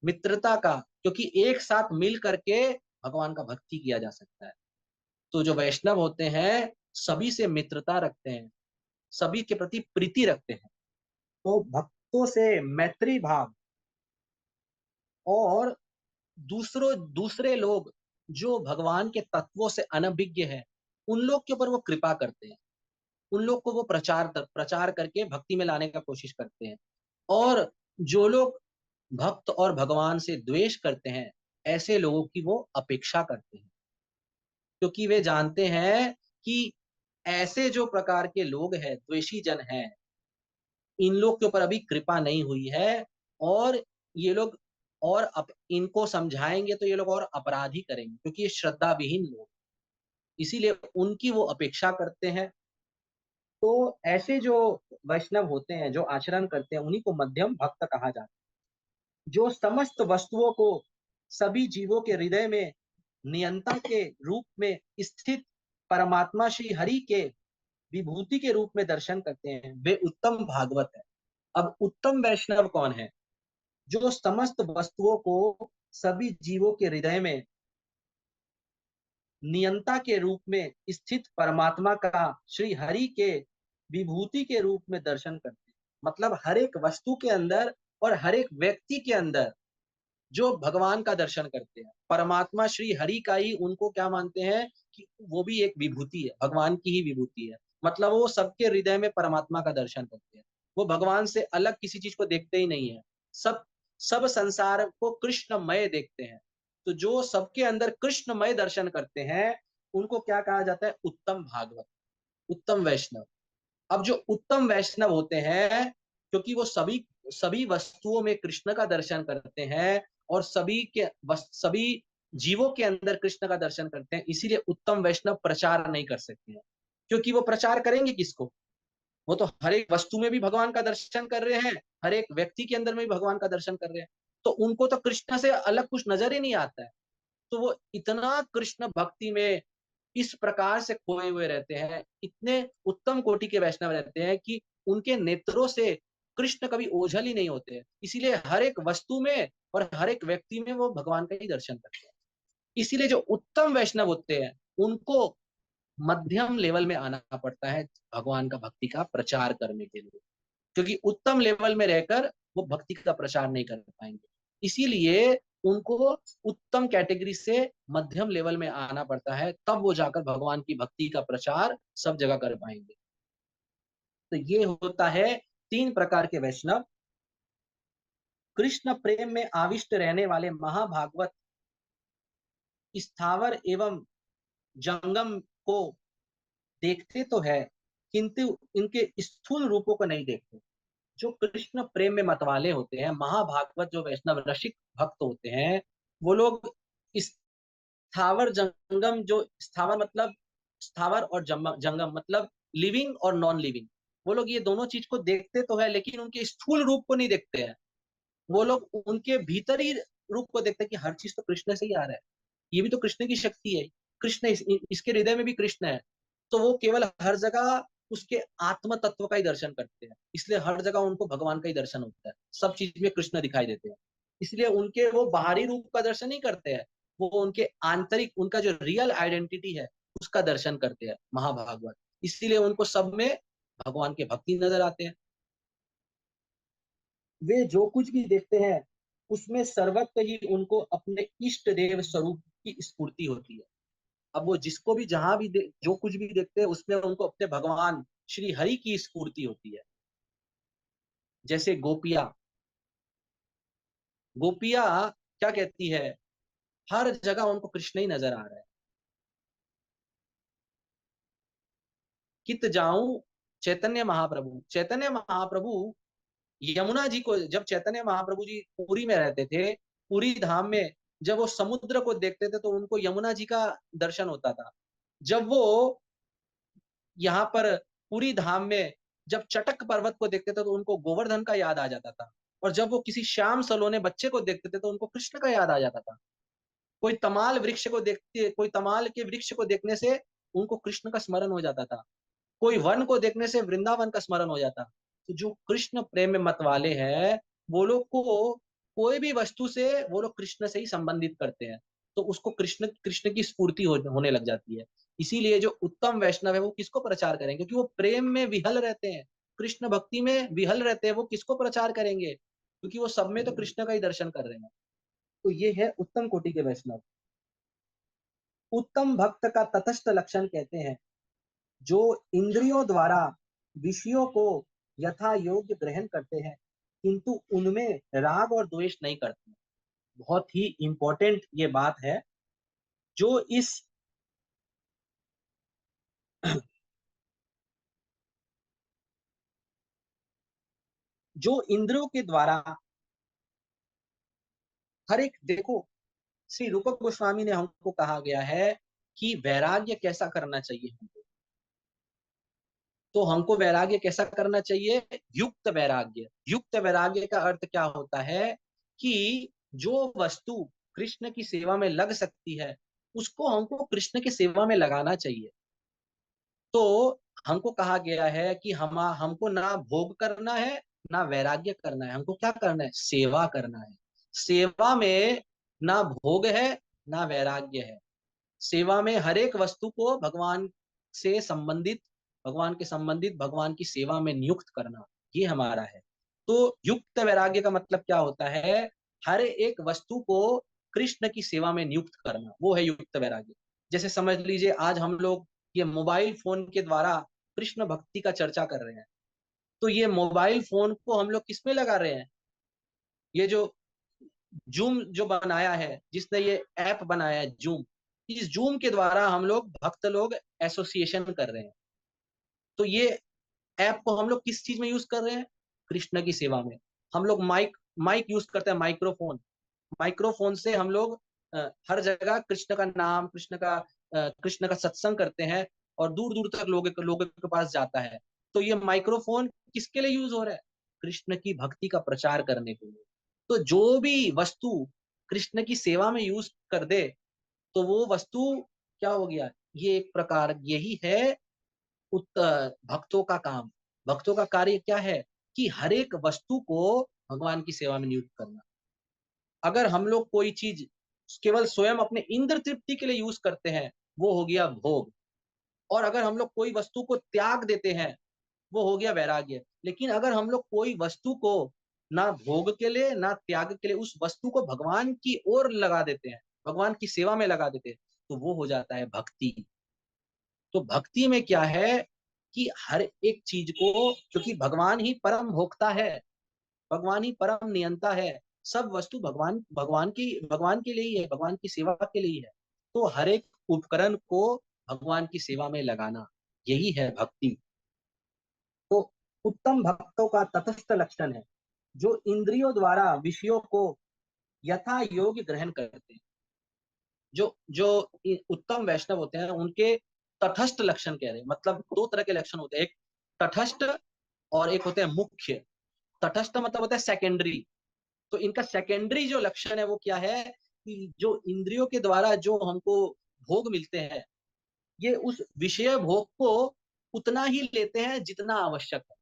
मित्रता का, क्योंकि एक साथ मिल करके भगवान का भक्ति किया जा सकता है। तो जो वैष्णव होते हैं सभी से मित्रता रखते हैं, सभी के प्रति प्रीति रखते हैं। तो भक्तों से मैत्री भाव और दूसरे लोग जो भगवान के तत्वों से अनभिज्ञ है, उन लोग के ऊपर वो कृपा करते हैं। उन लोग को वो प्रचार करके भक्ति में लाने का कोशिश करते हैं। और जो लोग भक्त और भगवान से द्वेष करते हैं, ऐसे लोगों की वो अपेक्षा करते हैं, क्योंकि वे जानते हैं कि ऐसे जो प्रकार के लोग हैं, द्वेषी जन हैं, इन लोग के ऊपर अभी कृपा नहीं हुई है, और ये लोग इनको समझाएंगे तो ये लोग और अपराधी करेंगे, क्योंकि ये श्रद्धा विहीन लोग, इसीलिए उनकी वो अपेक्षा करते हैं। तो ऐसे जो वैष्णव होते हैं, जो आचरण करते हैं, उन्हीं को मध्यम भक्त कहा जाता है। जो समस्त वस्तुओं को सभी जीवों के हृदय में नियंता के रूप में स्थित परमात्मा श्री हरि के विभूति के रूप में दर्शन करते हैं, वे उत्तम भागवत है। अब उत्तम वैष्णव कौन है? जो समस्त वस्तुओं को सभी जीवों के हृदय में नियंता के रूप में स्थित परमात्मा का श्री हरि के विभूति के रूप में दर्शन करते हैं। मतलब हर एक वस्तु के अंदर और हर एक व्यक्ति के अंदर जो भगवान का दर्शन करते हैं, परमात्मा श्री हरि का ही उनको क्या मानते हैं कि वो भी एक विभूति है, भगवान की ही विभूति है। मतलब वो सबके हृदय में परमात्मा का दर्शन करते हैं, वो भगवान से अलग किसी चीज को देखते ही नहीं है। सब सब संसार को कृष्णमय देखते हैं। तो जो सबके अंदर कृष्णमय दर्शन करते हैं, उनको क्या कहा जाता है? उत्तम भागवत, उत्तम वैष्णव। अब जो उत्तम वैष्णव होते हैं, क्योंकि वो सभी सभी वस्तुओं में कृष्ण का दर्शन करते हैं और सभी जीवों के अंदर कृष्ण का दर्शन करते हैं, इसीलिए उत्तम वैष्णव प्रचार नहीं कर सकते हैं। क्योंकि वो प्रचार करेंगे किसको? वो तो हर एक वस्तु में भी भगवान का दर्शन कर रहे हैं, हर एक व्यक्ति के अंदर में भी भगवान का दर्शन कर रहे हैं, तो उनको तो कृष्ण से अलग कुछ नजर ही नहीं आता है। तो वो इतना कृष्ण भक्ति में इस प्रकार से खोए हुए रहते हैं, इतने उत्तम कोटि के वैष्णव रहते हैं कि उनके नेत्रों से कृष्ण कभी ओझल ही नहीं होते हैं। इसीलिए हर एक वस्तु में और हर एक व्यक्ति में वो भगवान का ही दर्शन करते हैं। इसीलिए जो उत्तम वैष्णव होते हैं, उनको मध्यम लेवल में आना पड़ता है भगवान का भक्ति का प्रचार करने के लिए, क्योंकि उत्तम लेवल में रहकर वो भक्ति का प्रचार नहीं कर पाएंगे। इसीलिए उनको उत्तम कैटेगरी से मध्यम लेवल में आना पड़ता है, तब वो जाकर भगवान की भक्ति का प्रचार सब जगह कर पाएंगे। तो ये होता है 3 प्रकार के वैष्णव। कृष्ण प्रेम में आविष्ट रहने वाले महाभागवत स्थावर एवं जंगम को देखते तो है, किंतु इनके स्थूल रूपों को नहीं देखते। जो कृष्ण प्रेम में मतवाले होते हैं, महाभागवत जो वैष्णव रसिक भक्त होते हैं, वो लोग स्थावर जंगम, जो स्थावर मतलब स्थावर और जंगम मतलब लिविंग और नॉन लिविंग, वो लोग ये दोनों चीज को देखते तो है, लेकिन उनके स्थूल रूप को नहीं देखते हैं। वो लोग उनके भीतरी रूप को देखते हैं कि हर चीज तो कृष्ण से ही आ रहा है, ये भी तो कृष्ण की शक्ति है, कृष्ण इसके हृदय में भी कृष्ण है। तो वो केवल हर जगह उसके आत्म तत्व का ही दर्शन करते हैं, इसलिए हर जगह उनको भगवान का ही दर्शन होता है, सब चीज में कृष्ण दिखाई देते हैं। इसलिए उनके वो बाहरी रूप का दर्शन नहीं करते हैं, वो उनके आंतरिक, उनका जो रियल आइडेंटिटी है उसका दर्शन करते हैं महाभागवत। इसीलिए उनको सब में भगवान के भक्ति नजर आते हैं। वे जो कुछ भी देखते हैं, उसमें सर्वत्र ही उनको अपने इष्ट देव स्वरूप की स्फूर्ति होती है। अब वो जिसको भी जहां भी जो कुछ भी देखते हैं, उसमें उनको अपने भगवान श्री हरि की स्फूर्ति होती है। जैसे गोपिया, गोपिया क्या कहती है? हर जगह उनको कृष्ण ही नजर आ रहा है। कित जाऊं चैतन्य महाप्रभु यमुना जी को, जब चैतन्य महाप्रभु जी पुरी में रहते थे, पुरी धाम में, जब वो समुद्र को देखते थे तो उनको यमुना जी का दर्शन होता था। जब वो यहाँ पर पुरी धाम में जब चटक पर्वत को देखते थे तो उनको गोवर्धन का याद आ जाता था। और जब वो किसी श्याम सलोने बच्चे को देखते थे तो उनको कृष्ण का याद आ जाता था। कोई तमाल के वृक्ष को देखने से उनको कृष्ण का स्मरण हो जाता था। कोई वन को देखने से वृंदावन का स्मरण हो जाता। तो जो कृष्ण प्रेम में मत वाले हैं, वो लोग को कोई भी वस्तु से वो लोग कृष्ण से ही संबंधित करते हैं। तो उसको कृष्ण कृष्ण की स्फूर्ति होने लग जाती है। इसीलिए जो उत्तम वैष्णव है वो किसको प्रचार करेंगे, क्योंकि वो प्रेम में विहल रहते हैं, कृष्ण भक्ति में विहल रहते हैं, वो किसको प्रचार करेंगे, क्योंकि वो सब में तो कृष्ण का ही दर्शन कर रहे हैं। तो ये है उत्तम कोटि के वैष्णव। उत्तम भक्त का तटस्थ लक्षण कहते हैं जो इंद्रियों द्वारा विषयों को यथा योग्य ग्रहण करते हैं किंतु उनमें राग और द्वेष नहीं करते। बहुत ही इंपॉर्टेंट ये बात है। जो इस जो इंद्रियों के द्वारा हर एक, देखो श्री रूप गोस्वामी ने हमको कहा गया है कि वैराग्य कैसा करना चाहिए हमको। तो हमको वैराग्य कैसा करना चाहिए, युक्त वैराग्य। युक्त वैराग्य का अर्थ क्या होता है कि जो वस्तु कृष्ण की सेवा में लग सकती है उसको हमको कृष्ण की सेवा में लगाना चाहिए। तो हमको कहा गया है कि हमको ना भोग करना है ना वैराग्य करना है, हमको क्या करना है, सेवा करना है। सेवा में ना भोग है ना वैराग्य है। सेवा में हर एक वस्तु को भगवान से संबंधित, भगवान के संबंधित भगवान की सेवा में नियुक्त करना, ये हमारा है। तो युक्त वैराग्य का मतलब क्या होता है, हर एक वस्तु को कृष्ण की सेवा में नियुक्त करना, वो है युक्त वैराग्य। जैसे समझ लीजिए आज हम लोग ये मोबाइल फोन के द्वारा कृष्ण भक्ति का चर्चा कर रहे हैं, तो ये मोबाइल फोन को हम लोग किसमें लगा रहे हैं, ये जो जूम जो बनाया है, जिसने ये ऐप बनाया है जूम, इस जूम के द्वारा हम लोग भक्त लोग एसोसिएशन कर रहे हैं। तो ये ऐप को हम लोग किस चीज में यूज कर रहे हैं, कृष्ण की सेवा में। हम लोग माइक माइक यूज करते हैं, माइक्रोफोन। माइक्रोफोन से हम लोग हर जगह कृष्ण का नाम, कृष्ण का सत्संग करते हैं और दूर दूर तक लोगों के पास जाता है। तो ये माइक्रोफोन किसके लिए यूज हो रहा है, कृष्ण की भक्ति का प्रचार करने के लिए। तो जो भी वस्तु कृष्ण की सेवा में यूज कर दे तो वो वस्तु क्या हो गया, ये एक प्रकार यही है भक्तों का काम। भक्तों का कार्य क्या है कि हर एक वस्तु को भगवान की सेवा में नियुक्त करना। अगर हम लोग कोई चीज केवल स्वयं अपने इंद्र तृप्ति के लिए यूज करते हैं वो हो गया भोग, और अगर हम लोग कोई वस्तु को त्याग देते हैं वो हो गया वैराग्य। लेकिन अगर हम लोग कोई वस्तु को ना भोग के लिए ना त्याग के लिए उस वस्तु को भगवान की ओर लगा देते हैं, भगवान की सेवा में लगा देते हैं, तो वो हो जाता है भक्ति। तो भक्ति में क्या है कि हर एक चीज को, क्योंकि भगवान ही परम भोक्ता है, भगवान ही परम नियंता है, सब वस्तु भगवान के लिए ही है, भगवान की सेवा के लिए ही है। तो हर एक उपकरण को भगवान की सेवा में लगाना, यही है भक्ति। तो उत्तम भक्तों का तटस्थ लक्षण है जो इंद्रियों द्वारा विषयों को यथा योग्य ग्रहण करते हैं। जो जो उत्तम वैष्णव होते हैं उनके तटस्थ लक्षण कह रहे हैं, मतलब दो तरह के लक्षण होते हैं, एक तटस्थ और एक होते हैं मुख्य। तटस्थ मतलब होता है सेकेंडरी। तो इनका सेकेंडरी जो लक्षण है वो क्या है कि जो इंद्रियों के द्वारा जो हमको भोग मिलते हैं, ये उस विषय भोग को उतना ही लेते हैं जितना आवश्यक है,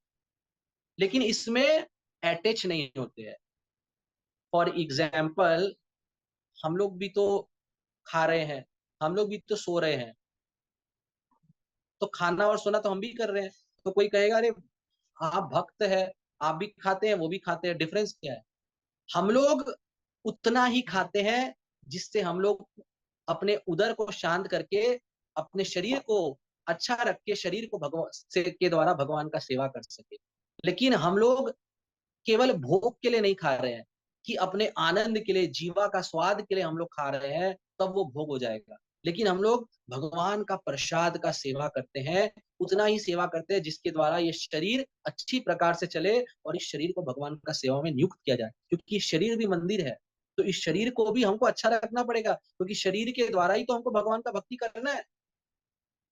लेकिन इसमें अटैच नहीं होते हैं। फॉर एग्जाम्पल, हम लोग भी तो खा रहे हैं, हम लोग भी तो सो रहे हैं, तो खाना और सोना तो हम भी कर रहे हैं। तो कोई कहेगा अरे आप भक्त है, आप भी खाते हैं वो भी खाते हैं, डिफरेंस क्या है। हम लोग उतना ही खाते हैं जिससे हम लोग अपने उदर को शांत करके अपने शरीर को अच्छा रख के शरीर को भगवान से के द्वारा भगवान का सेवा कर सके। लेकिन हम लोग केवल भोग के लिए नहीं खा रहे हैं कि अपने आनंद के लिए, जीवा का स्वाद के लिए हम लोग खा रहे हैं, तब वो भोग हो जाएगा। लेकिन हम लोग भगवान का प्रसाद का सेवा करते हैं, उतना ही सेवा करते हैं जिसके द्वारा ये शरीर अच्छी प्रकार से चले और इस शरीर को भगवान का सेवा में नियुक्त किया जाए, क्योंकि शरीर भी मंदिर है। तो इस शरीर को भी हमको अच्छा रखना पड़ेगा, क्योंकि शरीर के द्वारा ही तो हमको भगवान का भक्ति करना है।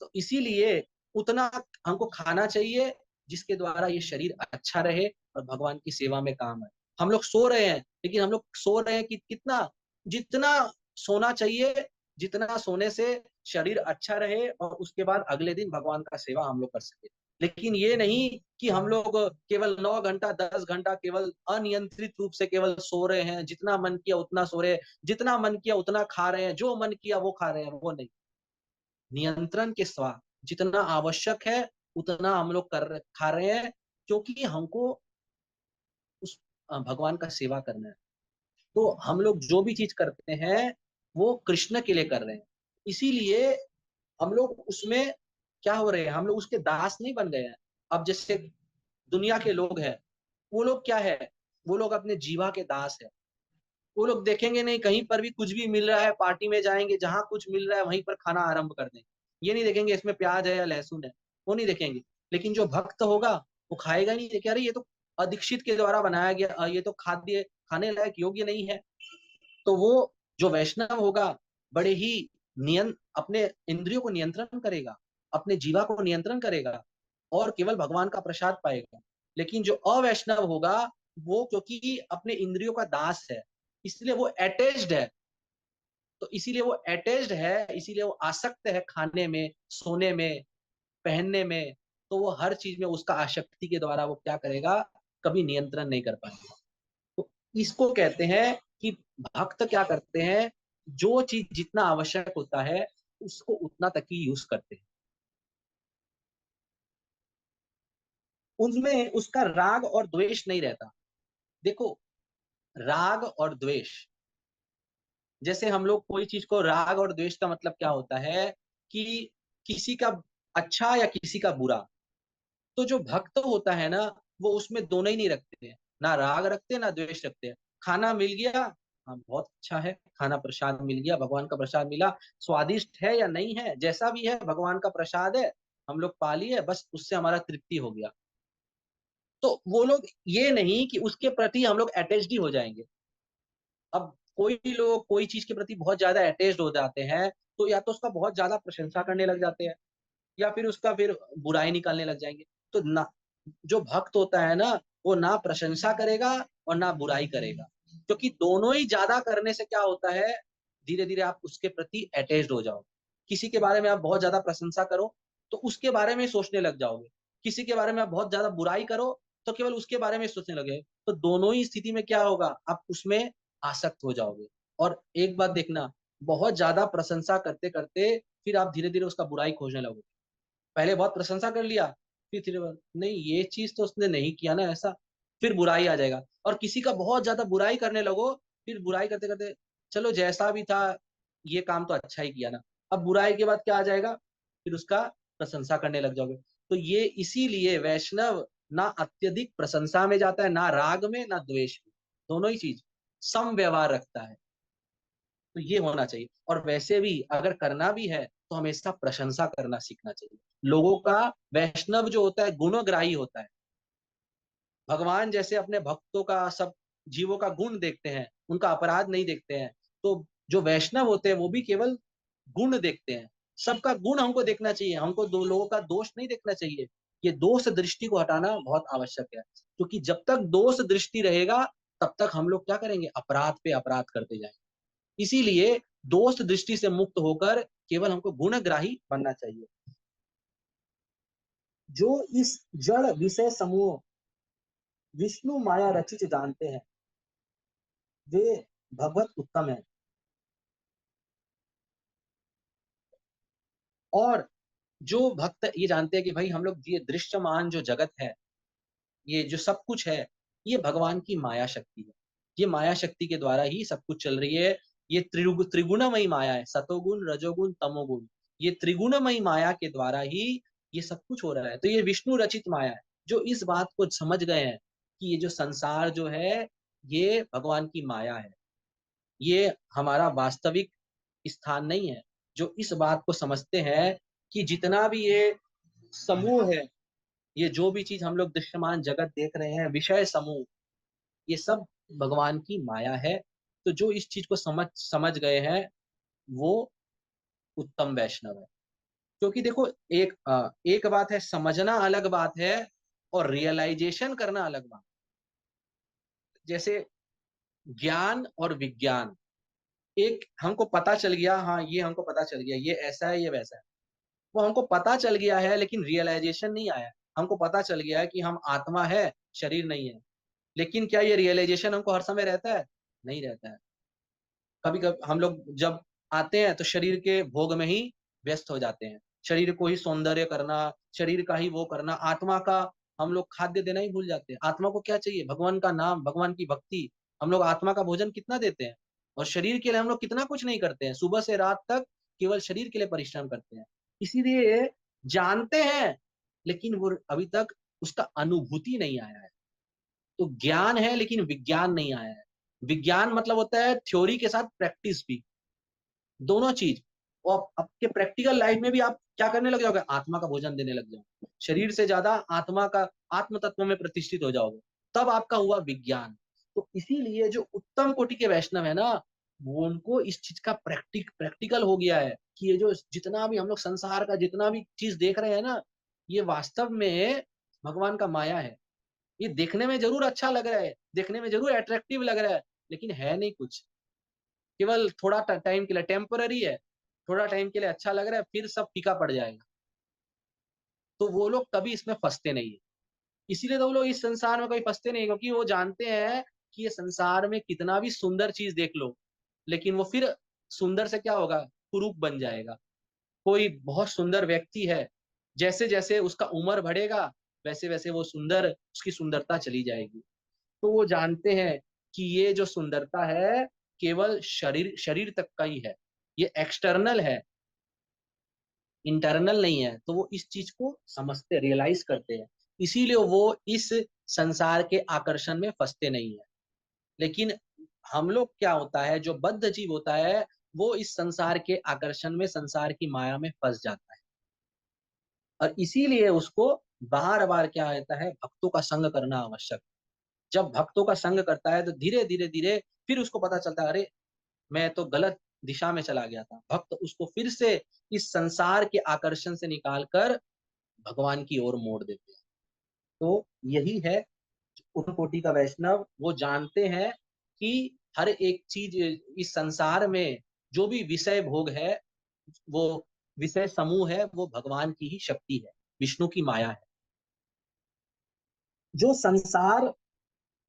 तो इसीलिए उतना हमको खाना चाहिए जिसके द्वारा ये शरीर अच्छा रहे और भगवान की सेवा में काम है। हम लोग सो रहे हैं, लेकिन हम लोग सो रहे हैं कि कितना, जितना सोना चाहिए, जितना सोने से शरीर अच्छा रहे और उसके बाद अगले दिन भगवान का सेवा हम लोग कर सके। लेकिन ये नहीं कि हम लोग केवल 9 घंटा 10 घंटा केवल अनियंत्रित रूप से केवल सो रहे हैं, जितना मन किया उतना सो रहे हैं, जितना मन किया उतना खा रहे हैं, जो मन किया वो खा रहे हैं, वो नहीं। नियंत्रण के साथ जितना आवश्यक है उतना हम लोग खा रहे हैं, क्योंकि हमको उस भगवान का सेवा करना है। तो हम लोग जो भी चीज करते हैं वो कृष्ण के लिए कर रहे हैं। इसीलिए हम लोग उसमें क्या हो रहे हैं, हम लोग उसके दास नहीं बन गए हैं। अब जैसे दुनिया के लोग हैं, वो लोग क्या है, वो लोग अपने जीवा के दास है। वो लोग देखेंगे नहीं, कहीं पर भी कुछ भी मिल रहा है पार्टी में जाएंगे, जहां कुछ मिल रहा है वहीं पर खाना आरंभ कर देंगे। ये नहीं देखेंगे इसमें प्याज है या लहसुन है, वो नहीं देखेंगे। लेकिन जो भक्त होगा वो खाएगा नहीं, देखे अरे ये तो अदीक्षित के द्वारा बनाया गया, ये तो खाद्य खाने लायक योग्य नहीं है। तो वो जो वैष्णव होगा बड़े ही अपने इंद्रियों को नियंत्रण करेगा, अपने जीवा को नियंत्रण करेगा और केवल भगवान का प्रसाद पाएगा। लेकिन जो अवैष्णव होगा वो क्योंकि अपने इंद्रियों का दास है, इसलिए वो अटैच्ड है। तो इसीलिए वो अटैच्ड है, इसीलिए वो आसक्त है खाने में, सोने में, पहनने में। तो वो हर चीज में उसका आसक्ति के द्वारा वो क्या करेगा, कभी नियंत्रण नहीं कर पाएगा। तो इसको कहते हैं कि भक्त क्या करते हैं, जो चीज जितना आवश्यक होता है उसको उतना तक ही यूज करते हैं। उनमें उसका राग और द्वेष नहीं रहता। देखो, राग और द्वेष, जैसे हम लोग कोई चीज को राग और द्वेष का मतलब क्या होता है कि किसी का अच्छा या किसी का बुरा। तो जो भक्त होता है ना, वो उसमें दोनों ही नहीं रखते हैं, ना राग रखते हैं ना द्वेष रखते हैं। खाना मिल गया, हाँ बहुत अच्छा है, खाना प्रसाद मिल गया, भगवान का प्रसाद मिला, स्वादिष्ट है या नहीं है, जैसा भी है भगवान का प्रसाद है, हम लोग पा लिए, बस उससे हमारा तृप्ति हो गया। तो वो लोग ये नहीं कि उसके प्रति हम लोग अटैच्ड ही हो जाएंगे। अब कोई लोग कोई चीज के प्रति बहुत ज्यादा अटैच्ड हो जाते हैं, तो या तो उसका बहुत ज्यादा प्रशंसा करने लग जाते हैं, या फिर उसका फिर बुराई निकालने लग जाएंगे। तो ना, जो भक्त होता है ना, वो ना प्रशंसा करेगा और ना बुराई करेगा, क्योंकि दोनों ही ज्यादा करने से क्या होता है, धीरे धीरे आप उसके प्रति अटैच्ड हो जाओ। किसी के बारे में आप बहुत ज्यादा प्रशंसा करो तो उसके बारे में सोचने लग जाओगे, किसी के बारे में आप बहुत ज्यादा बुराई करो तो केवल उसके बारे में सोचने लगे। तो दोनों ही स्थिति में क्या होगा, आप उसमें आसक्त हो जाओगे। और एक बात देखना, बहुत ज्यादा प्रशंसा करते करते फिर आप धीरे धीरे उसका बुराई खोजने लगोगे। पहले बहुत प्रशंसा कर लिया, फिर धीरे नहीं ये चीज तो उसने नहीं किया ना ऐसा, फिर बुराई आ जाएगा। और किसी का बहुत ज्यादा बुराई करने लगो, फिर बुराई करते करते चलो जैसा भी था ये काम तो अच्छा ही किया ना, अब बुराई के बाद क्या आ जाएगा, फिर उसका प्रशंसा करने लग जाओगे। तो ये इसीलिए वैष्णव ना अत्यधिक प्रशंसा में जाता है, ना राग में ना द्वेष में, दोनों ही चीज सम व्यवहार रखता है। तो ये होना चाहिए। और वैसे भी अगर करना भी है तो हमेशा प्रशंसा करना सीखना चाहिए लोगों का। वैष्णव जो होता है गुणग्राही होता है। भगवान जैसे अपने भक्तों का, सब जीवों का गुण देखते हैं, उनका अपराध नहीं देखते हैं। तो जो वैष्णव होते हैं वो भी केवल गुण देखते हैं। सबका गुण हमको देखना चाहिए, हमको दो लोगों का दोष नहीं देखना चाहिए। ये दोष दृष्टि को हटाना बहुत आवश्यक है, क्योंकि जब तक दोष दृष्टि रहेगा तब तक हम लोग क्या करेंगे, अपराध पे अपराध करते जाएंगे। इसीलिए दोष दृष्टि से मुक्त होकर केवल हमको गुणग्राही बनना चाहिए। जो इस जड़ विषय समूह विष्णु माया रचित जानते हैं, वे भगवत उत्तम है। और जो भक्त ये जानते हैं कि भाई हम लोग ये दृश्यमान जो जगत है, ये जो सब कुछ है, ये भगवान की माया शक्ति है। ये माया शक्ति के द्वारा ही सब कुछ चल रही है। ये त्रिगुणमयी माया है, सतोगुण रजोगुण तमोगुण। ये त्रिगुणमयी माया के द्वारा ही ये सब कुछ हो रहा है। तो ये विष्णु रचित माया है। जो इस बात को समझ गए हैं कि ये जो संसार जो है ये भगवान की माया है, ये हमारा वास्तविक स्थान नहीं है, जो इस बात को समझते हैं कि जितना भी ये समूह है, ये जो भी चीज हम लोग दृश्यमान जगत देख रहे हैं, विषय समूह, ये सब भगवान की माया है। तो जो इस चीज को समझ समझ गए हैं वो उत्तम वैष्णव है। क्योंकि देखो, एक बात है समझना, अलग बात है, और रियलाइजेशन करना अलग बात। जैसे ज्ञान और विज्ञान, एक हमको पता चल गया, हाँ ये हमको पता चल गया, ये ऐसा है ये वैसा है, वो हमको पता चल गया है लेकिन रियलाइजेशन नहीं आया। हमको पता चल गया है कि हम आत्मा है, शरीर नहीं है। लेकिन क्या ये रियलाइजेशन हमको हर समय रहता है? नहीं रहता है। कभी-कभी हम लोग जब आते हैं तो शरीर के भोग में ही व्यस्त हो जाते हैं। शरीर को ही सौंदर्य करना, शरीर का ही वो करना, आत्मा का हम लोग खाद्य देना ही भूल जाते हैं। आत्मा को क्या चाहिए? भगवान का नाम, भगवान की भक्ति। हम लोग आत्मा का भोजन कितना देते हैं? और शरीर के लिए हम लोग कितना कुछ नहीं करते हैं। सुबह से रात तक केवल शरीर के लिए परिश्रम करते हैं। इसीलिए जानते हैं, लेकिन वो अभी तक उसका अनुभूति नहीं आया है। तो ज्ञान है लेकिन विज्ञान नहीं आया है। विज्ञान मतलब होता है थ्योरी के साथ प्रैक्टिस भी, दोनों चीज। और आपके प्रैक्टिकल लाइफ में भी आप क्या करने लग जाओगे? आत्मा का भोजन देने लग जाओगे, शरीर से ज्यादा आत्मा का, आत्म तत्व में प्रतिष्ठित हो जाओगे, तब आपका हुआ विज्ञान। तो इसीलिए जो उत्तम कोटि के वैष्णव है ना, वो उनको इस चीज का प्रैक्टिकल हो गया है कि ये जो जितना भी हम लोग संसार का जितना भी चीज देख रहे हैं ना, ये वास्तव में भगवान का माया है। ये देखने में जरूर अच्छा लग रहा है, देखने में जरूर अट्रैक्टिव लग रहा है, लेकिन है नहीं कुछ। केवल थोड़ा टाइम के लिए टेम्पररी है, थोड़ा टाइम के लिए अच्छा लग रहा है, फिर सब फीका पड़ जाएगा। तो वो लोग कभी इसमें फंसते नहीं है। इसीलिए तो वो लोग इस संसार में कभी फंसते नहीं, क्योंकि वो जानते हैं कि ये संसार में कितना भी सुंदर चीज देख लो, लेकिन वो फिर सुंदर से क्या होगा? कुरूप बन जाएगा। कोई बहुत सुंदर व्यक्ति है, जैसे जैसे उसका उम्र बढ़ेगा, वैसे वैसे वो सुंदर, उसकी सुंदरता चली जाएगी। तो वो जानते हैं कि ये जो सुंदरता है केवल शरीर शरीर तक का ही है, ये एक्सटर्नल है, इंटरनल नहीं है। तो वो इस चीज को समझते, रियलाइज करते हैं। इसीलिए वो इस संसार के आकर्षण में फंसते नहीं है। लेकिन हम लोग क्या होता है, जो बद्ध जीव होता है, वो इस संसार के आकर्षण में, संसार की माया में फंस जाता है। और इसीलिए उसको बार बार क्या आता है, भक्तों का संग करना आवश्यक। जब भक्तों का संग करता है तो धीरे धीरे धीरे फिर उसको पता चलता है, अरे मैं तो गलत दिशा में चला गया था। भक्त उसको फिर से इस संसार के आकर्षण से निकालकर भगवान की ओर मोड़ देते हैं। तो यही है, उन कोटि का वैष्णव वो जानते हैं कि हर एक चीज इस संसार में जो भी विषय भोग है, वो विषय समूह है, वो भगवान की ही शक्ति है, विष्णु की माया है। जो संसार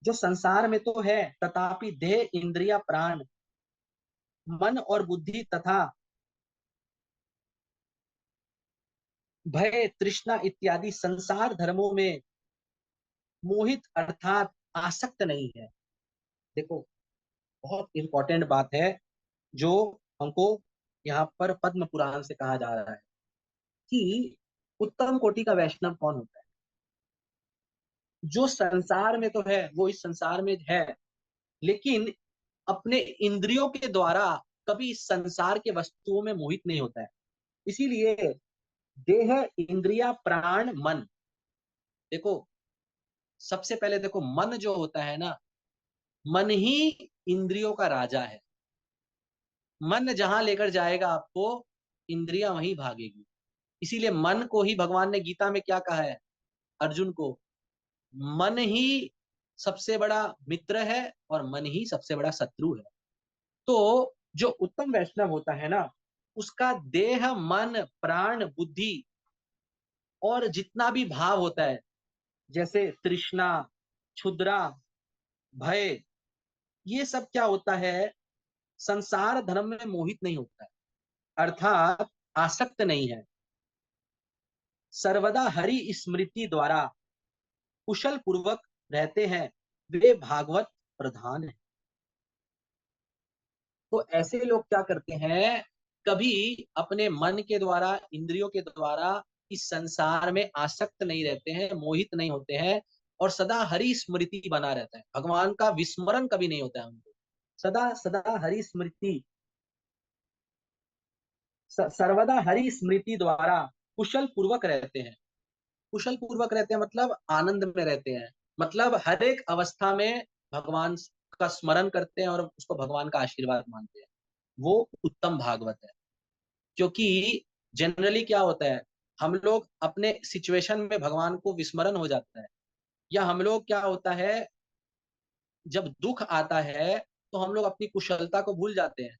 जो संसार में तो है, तथापि देह, इंद्रिया, प्राण, मन और बुद्धि तथा भय, तृष्णा इत्यादि संसार धर्मों में मोहित अर्थात आसक्त नहीं है। देखो, बहुत इंपॉर्टेंट बात है जो हमको यहाँ पर पद्म पुराण से कहा जा रहा है कि उत्तम कोटि का वैष्णव कौन होता है? जो संसार में तो है, वो इस संसार में है, लेकिन अपने इंद्रियों के द्वारा कभी इस संसार के वस्तुओं में मोहित नहीं होता है। इसीलिए देह, इंद्रिया, प्राण, मन। देखो, सबसे पहले देखो, मन जो होता है ना, मन ही इंद्रियों का राजा है। मन जहां लेकर जाएगा आपको, इंद्रियां वहीं भागेगी। इसीलिए मन को ही भगवान ने गीता में क्या कहा है अर्जुन को? मन ही सबसे बड़ा मित्र है और मन ही सबसे बड़ा शत्रु है। तो जो उत्तम वैष्णव होता है ना, उसका देह, मन, प्राण, बुद्धि और जितना भी भाव होता है, जैसे तृष्णा, क्षुद्रा, भय, ये सब क्या होता है, संसार धर्म में मोहित नहीं होता है, अर्थात आसक्त नहीं है। सर्वदा हरि स्मृति द्वारा कुशल पूर्वक रहते हैं, वे भागवत प्रधान है। तो ऐसे लोग क्या करते हैं, कभी अपने मन के द्वारा, इंद्रियों के द्वारा इस संसार में आसक्त नहीं रहते हैं, मोहित नहीं होते हैं, और सदा हरि स्मृति बना रहता है, भगवान का विस्मरण कभी नहीं होता है उनको। सदा सदा हरि स्मृति, सर्वदा हरि स्मृति द्वारा कुशल पूर्वक रहते हैं। कुशल पूर्वक रहते हैं मतलब आनंद में रहते हैं, मतलब हर एक अवस्था में भगवान का स्मरण करते हैं और उसको भगवान का आशीर्वाद मानते हैं। वो उत्तम भागवत है। क्योंकि जनरली क्या होता है, हम लोग अपने सिचुएशन में भगवान को विस्मरण हो जाता है, या हम लोग क्या होता है, जब दुख आता है तो हम लोग अपनी कुशलता को भूल जाते हैं,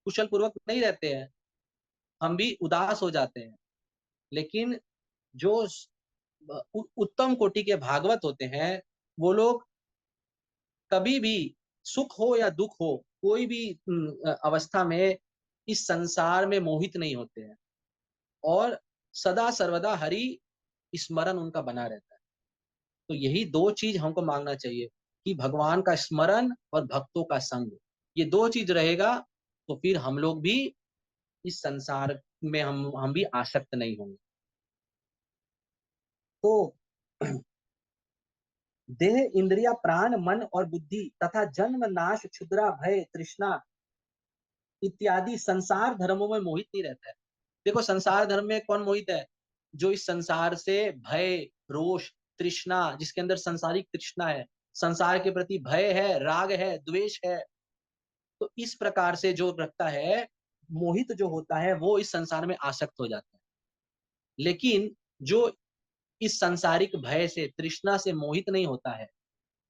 कुशल पूर्वक नहीं रहते हैं, हम भी उदास हो जाते हैं। लेकिन जो उत्तम कोटि के भागवत होते हैं, वो लोग कभी भी सुख हो या दुख हो, कोई भी अवस्था में इस संसार में मोहित नहीं होते हैं, और सदा सर्वदा हरि स्मरण उनका बना रहता है। तो यही दो चीज हमको मांगना चाहिए कि भगवान का स्मरण और भक्तों का संग, ये दो चीज रहेगा तो फिर हम लोग भी इस संसार में हम भी आसक्त नहीं होंगे। तो देह, इंद्रिया, प्राण, मन और बुद्धि तथा जन्म, नाश, क्षुद्रा, भय, तृष्णा इत्यादि संसार धर्मों में मोहित नहीं रहता है। देखो संसार धर्म में कौन मोहित है? जो इस संसार से भय, रोष, तृष्णा, जिसके अंदर संसारिक तृष्णा है, संसार के प्रति भय है, राग है, द्वेष है, तो इस प्रकार से जो रखता है, मोहित जो होता है, वो इस संसार में आसक्त हो जाता है। लेकिन जो इस सांसारिक भय से, तृष्णा से मोहित नहीं होता है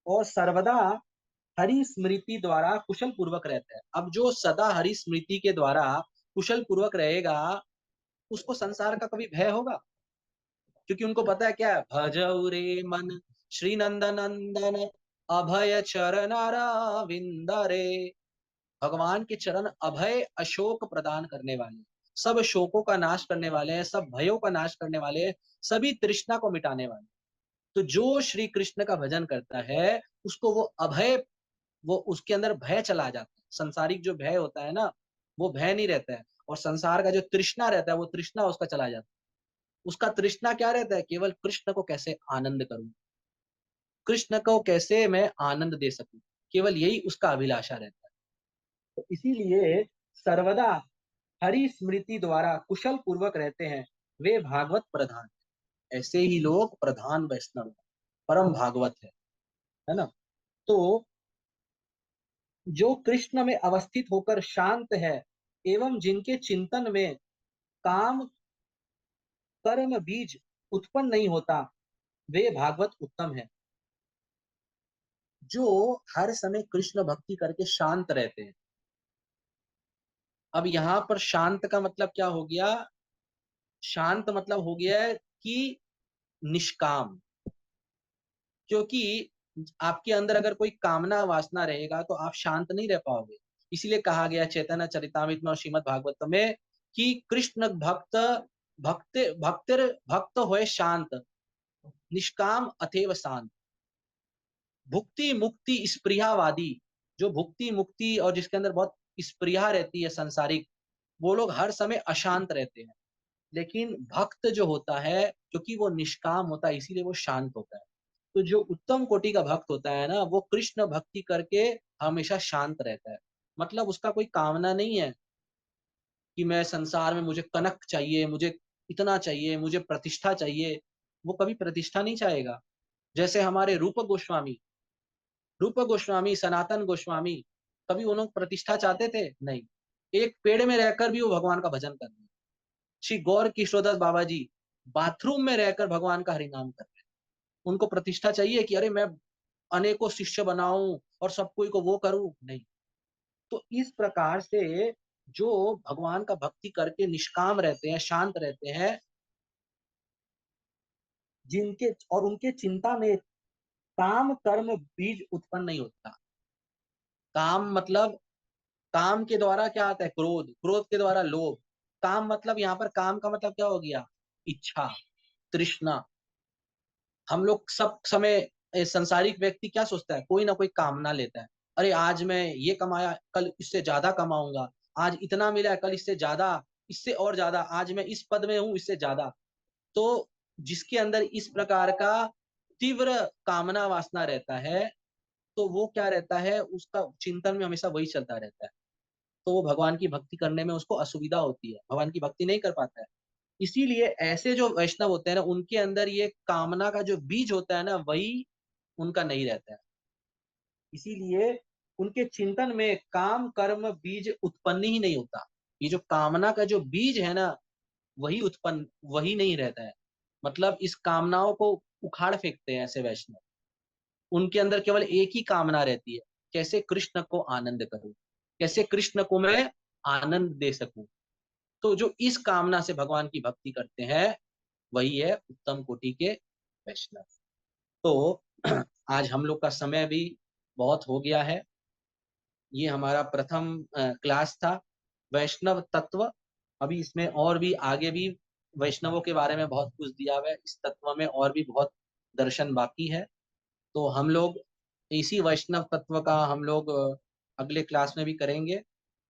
और सर्वदा हरि स्मृति द्वारा कुशल पूर्वक रहता है, अब जो सदा हरि स्मृति के द्वारा कुशल पूर्वक रहेगा, उसको संसार का कभी भय होगा? क्योंकि उनको पता है क्या है, भजऊ रे मन श्री नंदन नंदन अभय चरण अरविंद रे। भगवान के चरण अभय अशोक प्रदान करने वाले, सब शोकों का नाश करने वाले हैं, सब भयों का नाश करने वाले हैं, सभी तृष्णा को मिटाने वाले। तो जो श्री कृष्ण का भजन करता है, उसको वो अभय, वो उसके अंदर भय चला जाता है। संसारिक जो भय होता है ना, वो भय नहीं रहता है, और संसार का जो तृष्णा रहता है, वो तृष्णा उसका चला जाता है। उसका तृष्णा क्या रहता है? केवल कृष्ण को कैसे आनंद करूं, कृष्ण को कैसे मैं आनंद दे सकूं, केवल यही उसका अभिलाषा रहता है। तो इसीलिए सर्वदा हरि स्मृति द्वारा कुशल पूर्वक रहते हैं, वे भागवत प्रधान। ऐसे ही लोग प्रधान वैष्णव हैं, परम भागवत है ना। तो जो कृष्ण में अवस्थित होकर शांत है एवं जिनके चिंतन में काम कर्म बीज उत्पन्न नहीं होता, वे भागवत उत्तम है। जो हर समय कृष्ण भक्ति करके शांत रहते हैं। अब यहाँ पर शांत का मतलब क्या हो गया? शांत मतलब हो गया है कि निष्काम। क्योंकि आपके अंदर अगर कोई कामना वासना रहेगा तो आप शांत नहीं रह पाओगे। इसीलिए कहा गया चैतन्य चरितामृत में और श्रीमद् भागवत में कि कृष्ण भक्त भक्त भक्तिर भक्त होए शांत, निष्काम अथेव शांत, भुक्ति मुक्ति स्पृहावादी। जो भुक्ति मुक्ति और जिसके अंदर बहुत स्पृहा रहती है संसारिक, वो लोग हर समय अशांत रहते हैं। लेकिन भक्त जो होता है, क्योंकि वो निष्काम होता है, इसीलिए वो शांत होता है। तो जो उत्तम कोटि का भक्त होता है ना, वो कृष्ण भक्ति करके हमेशा शांत रहता है। मतलब उसका कोई कामना नहीं है कि मैं संसार में, मुझे कनक चाहिए, मुझे इतना चाहिए, मुझे प्रतिष्ठा चाहिए। वो कभी प्रतिष्ठा नहीं चाहेगा। जैसे हमारे रूप गोस्वामी, सनातन गोस्वामी, कभी उन्होंने प्रतिष्ठा चाहते थे? नहीं। एक पेड़ में रहकर भी वो भगवान का भजन कर रहे हैं। श्री गौर किशोरदास बाबा जी बाथरूम में रहकर भगवान का हरिनाम कर रहे हैं। उनको प्रतिष्ठा चाहिए कि अरे मैं अनेकों शिष्य बनाऊं और सब कोई को वो करूं? नहीं। तो इस प्रकार से जो भगवान का भक्ति करके निष्काम रहते हैं, शांत रहते हैं, जिनके और उनके चिंता में काम कर्म बीज उत्पन्न नहीं होता। काम मतलब, काम के द्वारा क्या आता है? क्रोध, क्रोध के द्वारा लोभ। काम मतलब, यहाँ पर काम का मतलब क्या हो गया? इच्छा, तृष्णा। हम लोग सब समय संसारिक व्यक्ति क्या सोचता है? कोई ना कोई कामना लेता है। अरे आज मैं ये कमाया, कल इससे ज्यादा कमाऊंगा। आज इतना मिला, कल इससे ज्यादा, इससे और ज्यादा। आज मैं इस पद में हूं, इससे ज्यादा। तो जिसके अंदर इस प्रकार का तीव्र कामना वासना रहता है, तो वो क्या रहता है, उसका चिंतन में हमेशा वही चलता रहता है। तो वो भगवान की भक्ति करने में उसको असुविधा होती है, भगवान की भक्ति नहीं कर पाता है। इसीलिए ऐसे जो वैष्णव होते हैं ना, उनके अंदर ये कामना का जो बीज होता है ना, वही उनका नहीं रहता है। इसीलिए उनके चिंतन में काम कर्म बीज उत्पन्न ही नहीं होता। ये जो कामना का जो बीज है ना, वही उत्पन्न, वही नहीं रहता है। मतलब इस कामनाओं को उखाड़ फेंकते हैं ऐसे वैष्णव। उनके अंदर केवल एक ही कामना रहती है, कैसे कृष्ण को आनंद करूं, कैसे कृष्ण को मैं आनंद दे सकूं। तो जो इस कामना से भगवान की भक्ति करते हैं, वही है उत्तम कोटि के वैष्णव। तो आज हम लोग का समय भी बहुत हो गया है। ये हमारा प्रथम क्लास था वैष्णव तत्व। अभी इसमें और भी आगे भी वैष्णवों के बारे में बहुत कुछ दिया हुआ है। इस तत्व में और भी बहुत दर्शन बाकी है। तो हम लोग इसी वैष्णव तत्व का हम लोग अगले क्लास में भी करेंगे।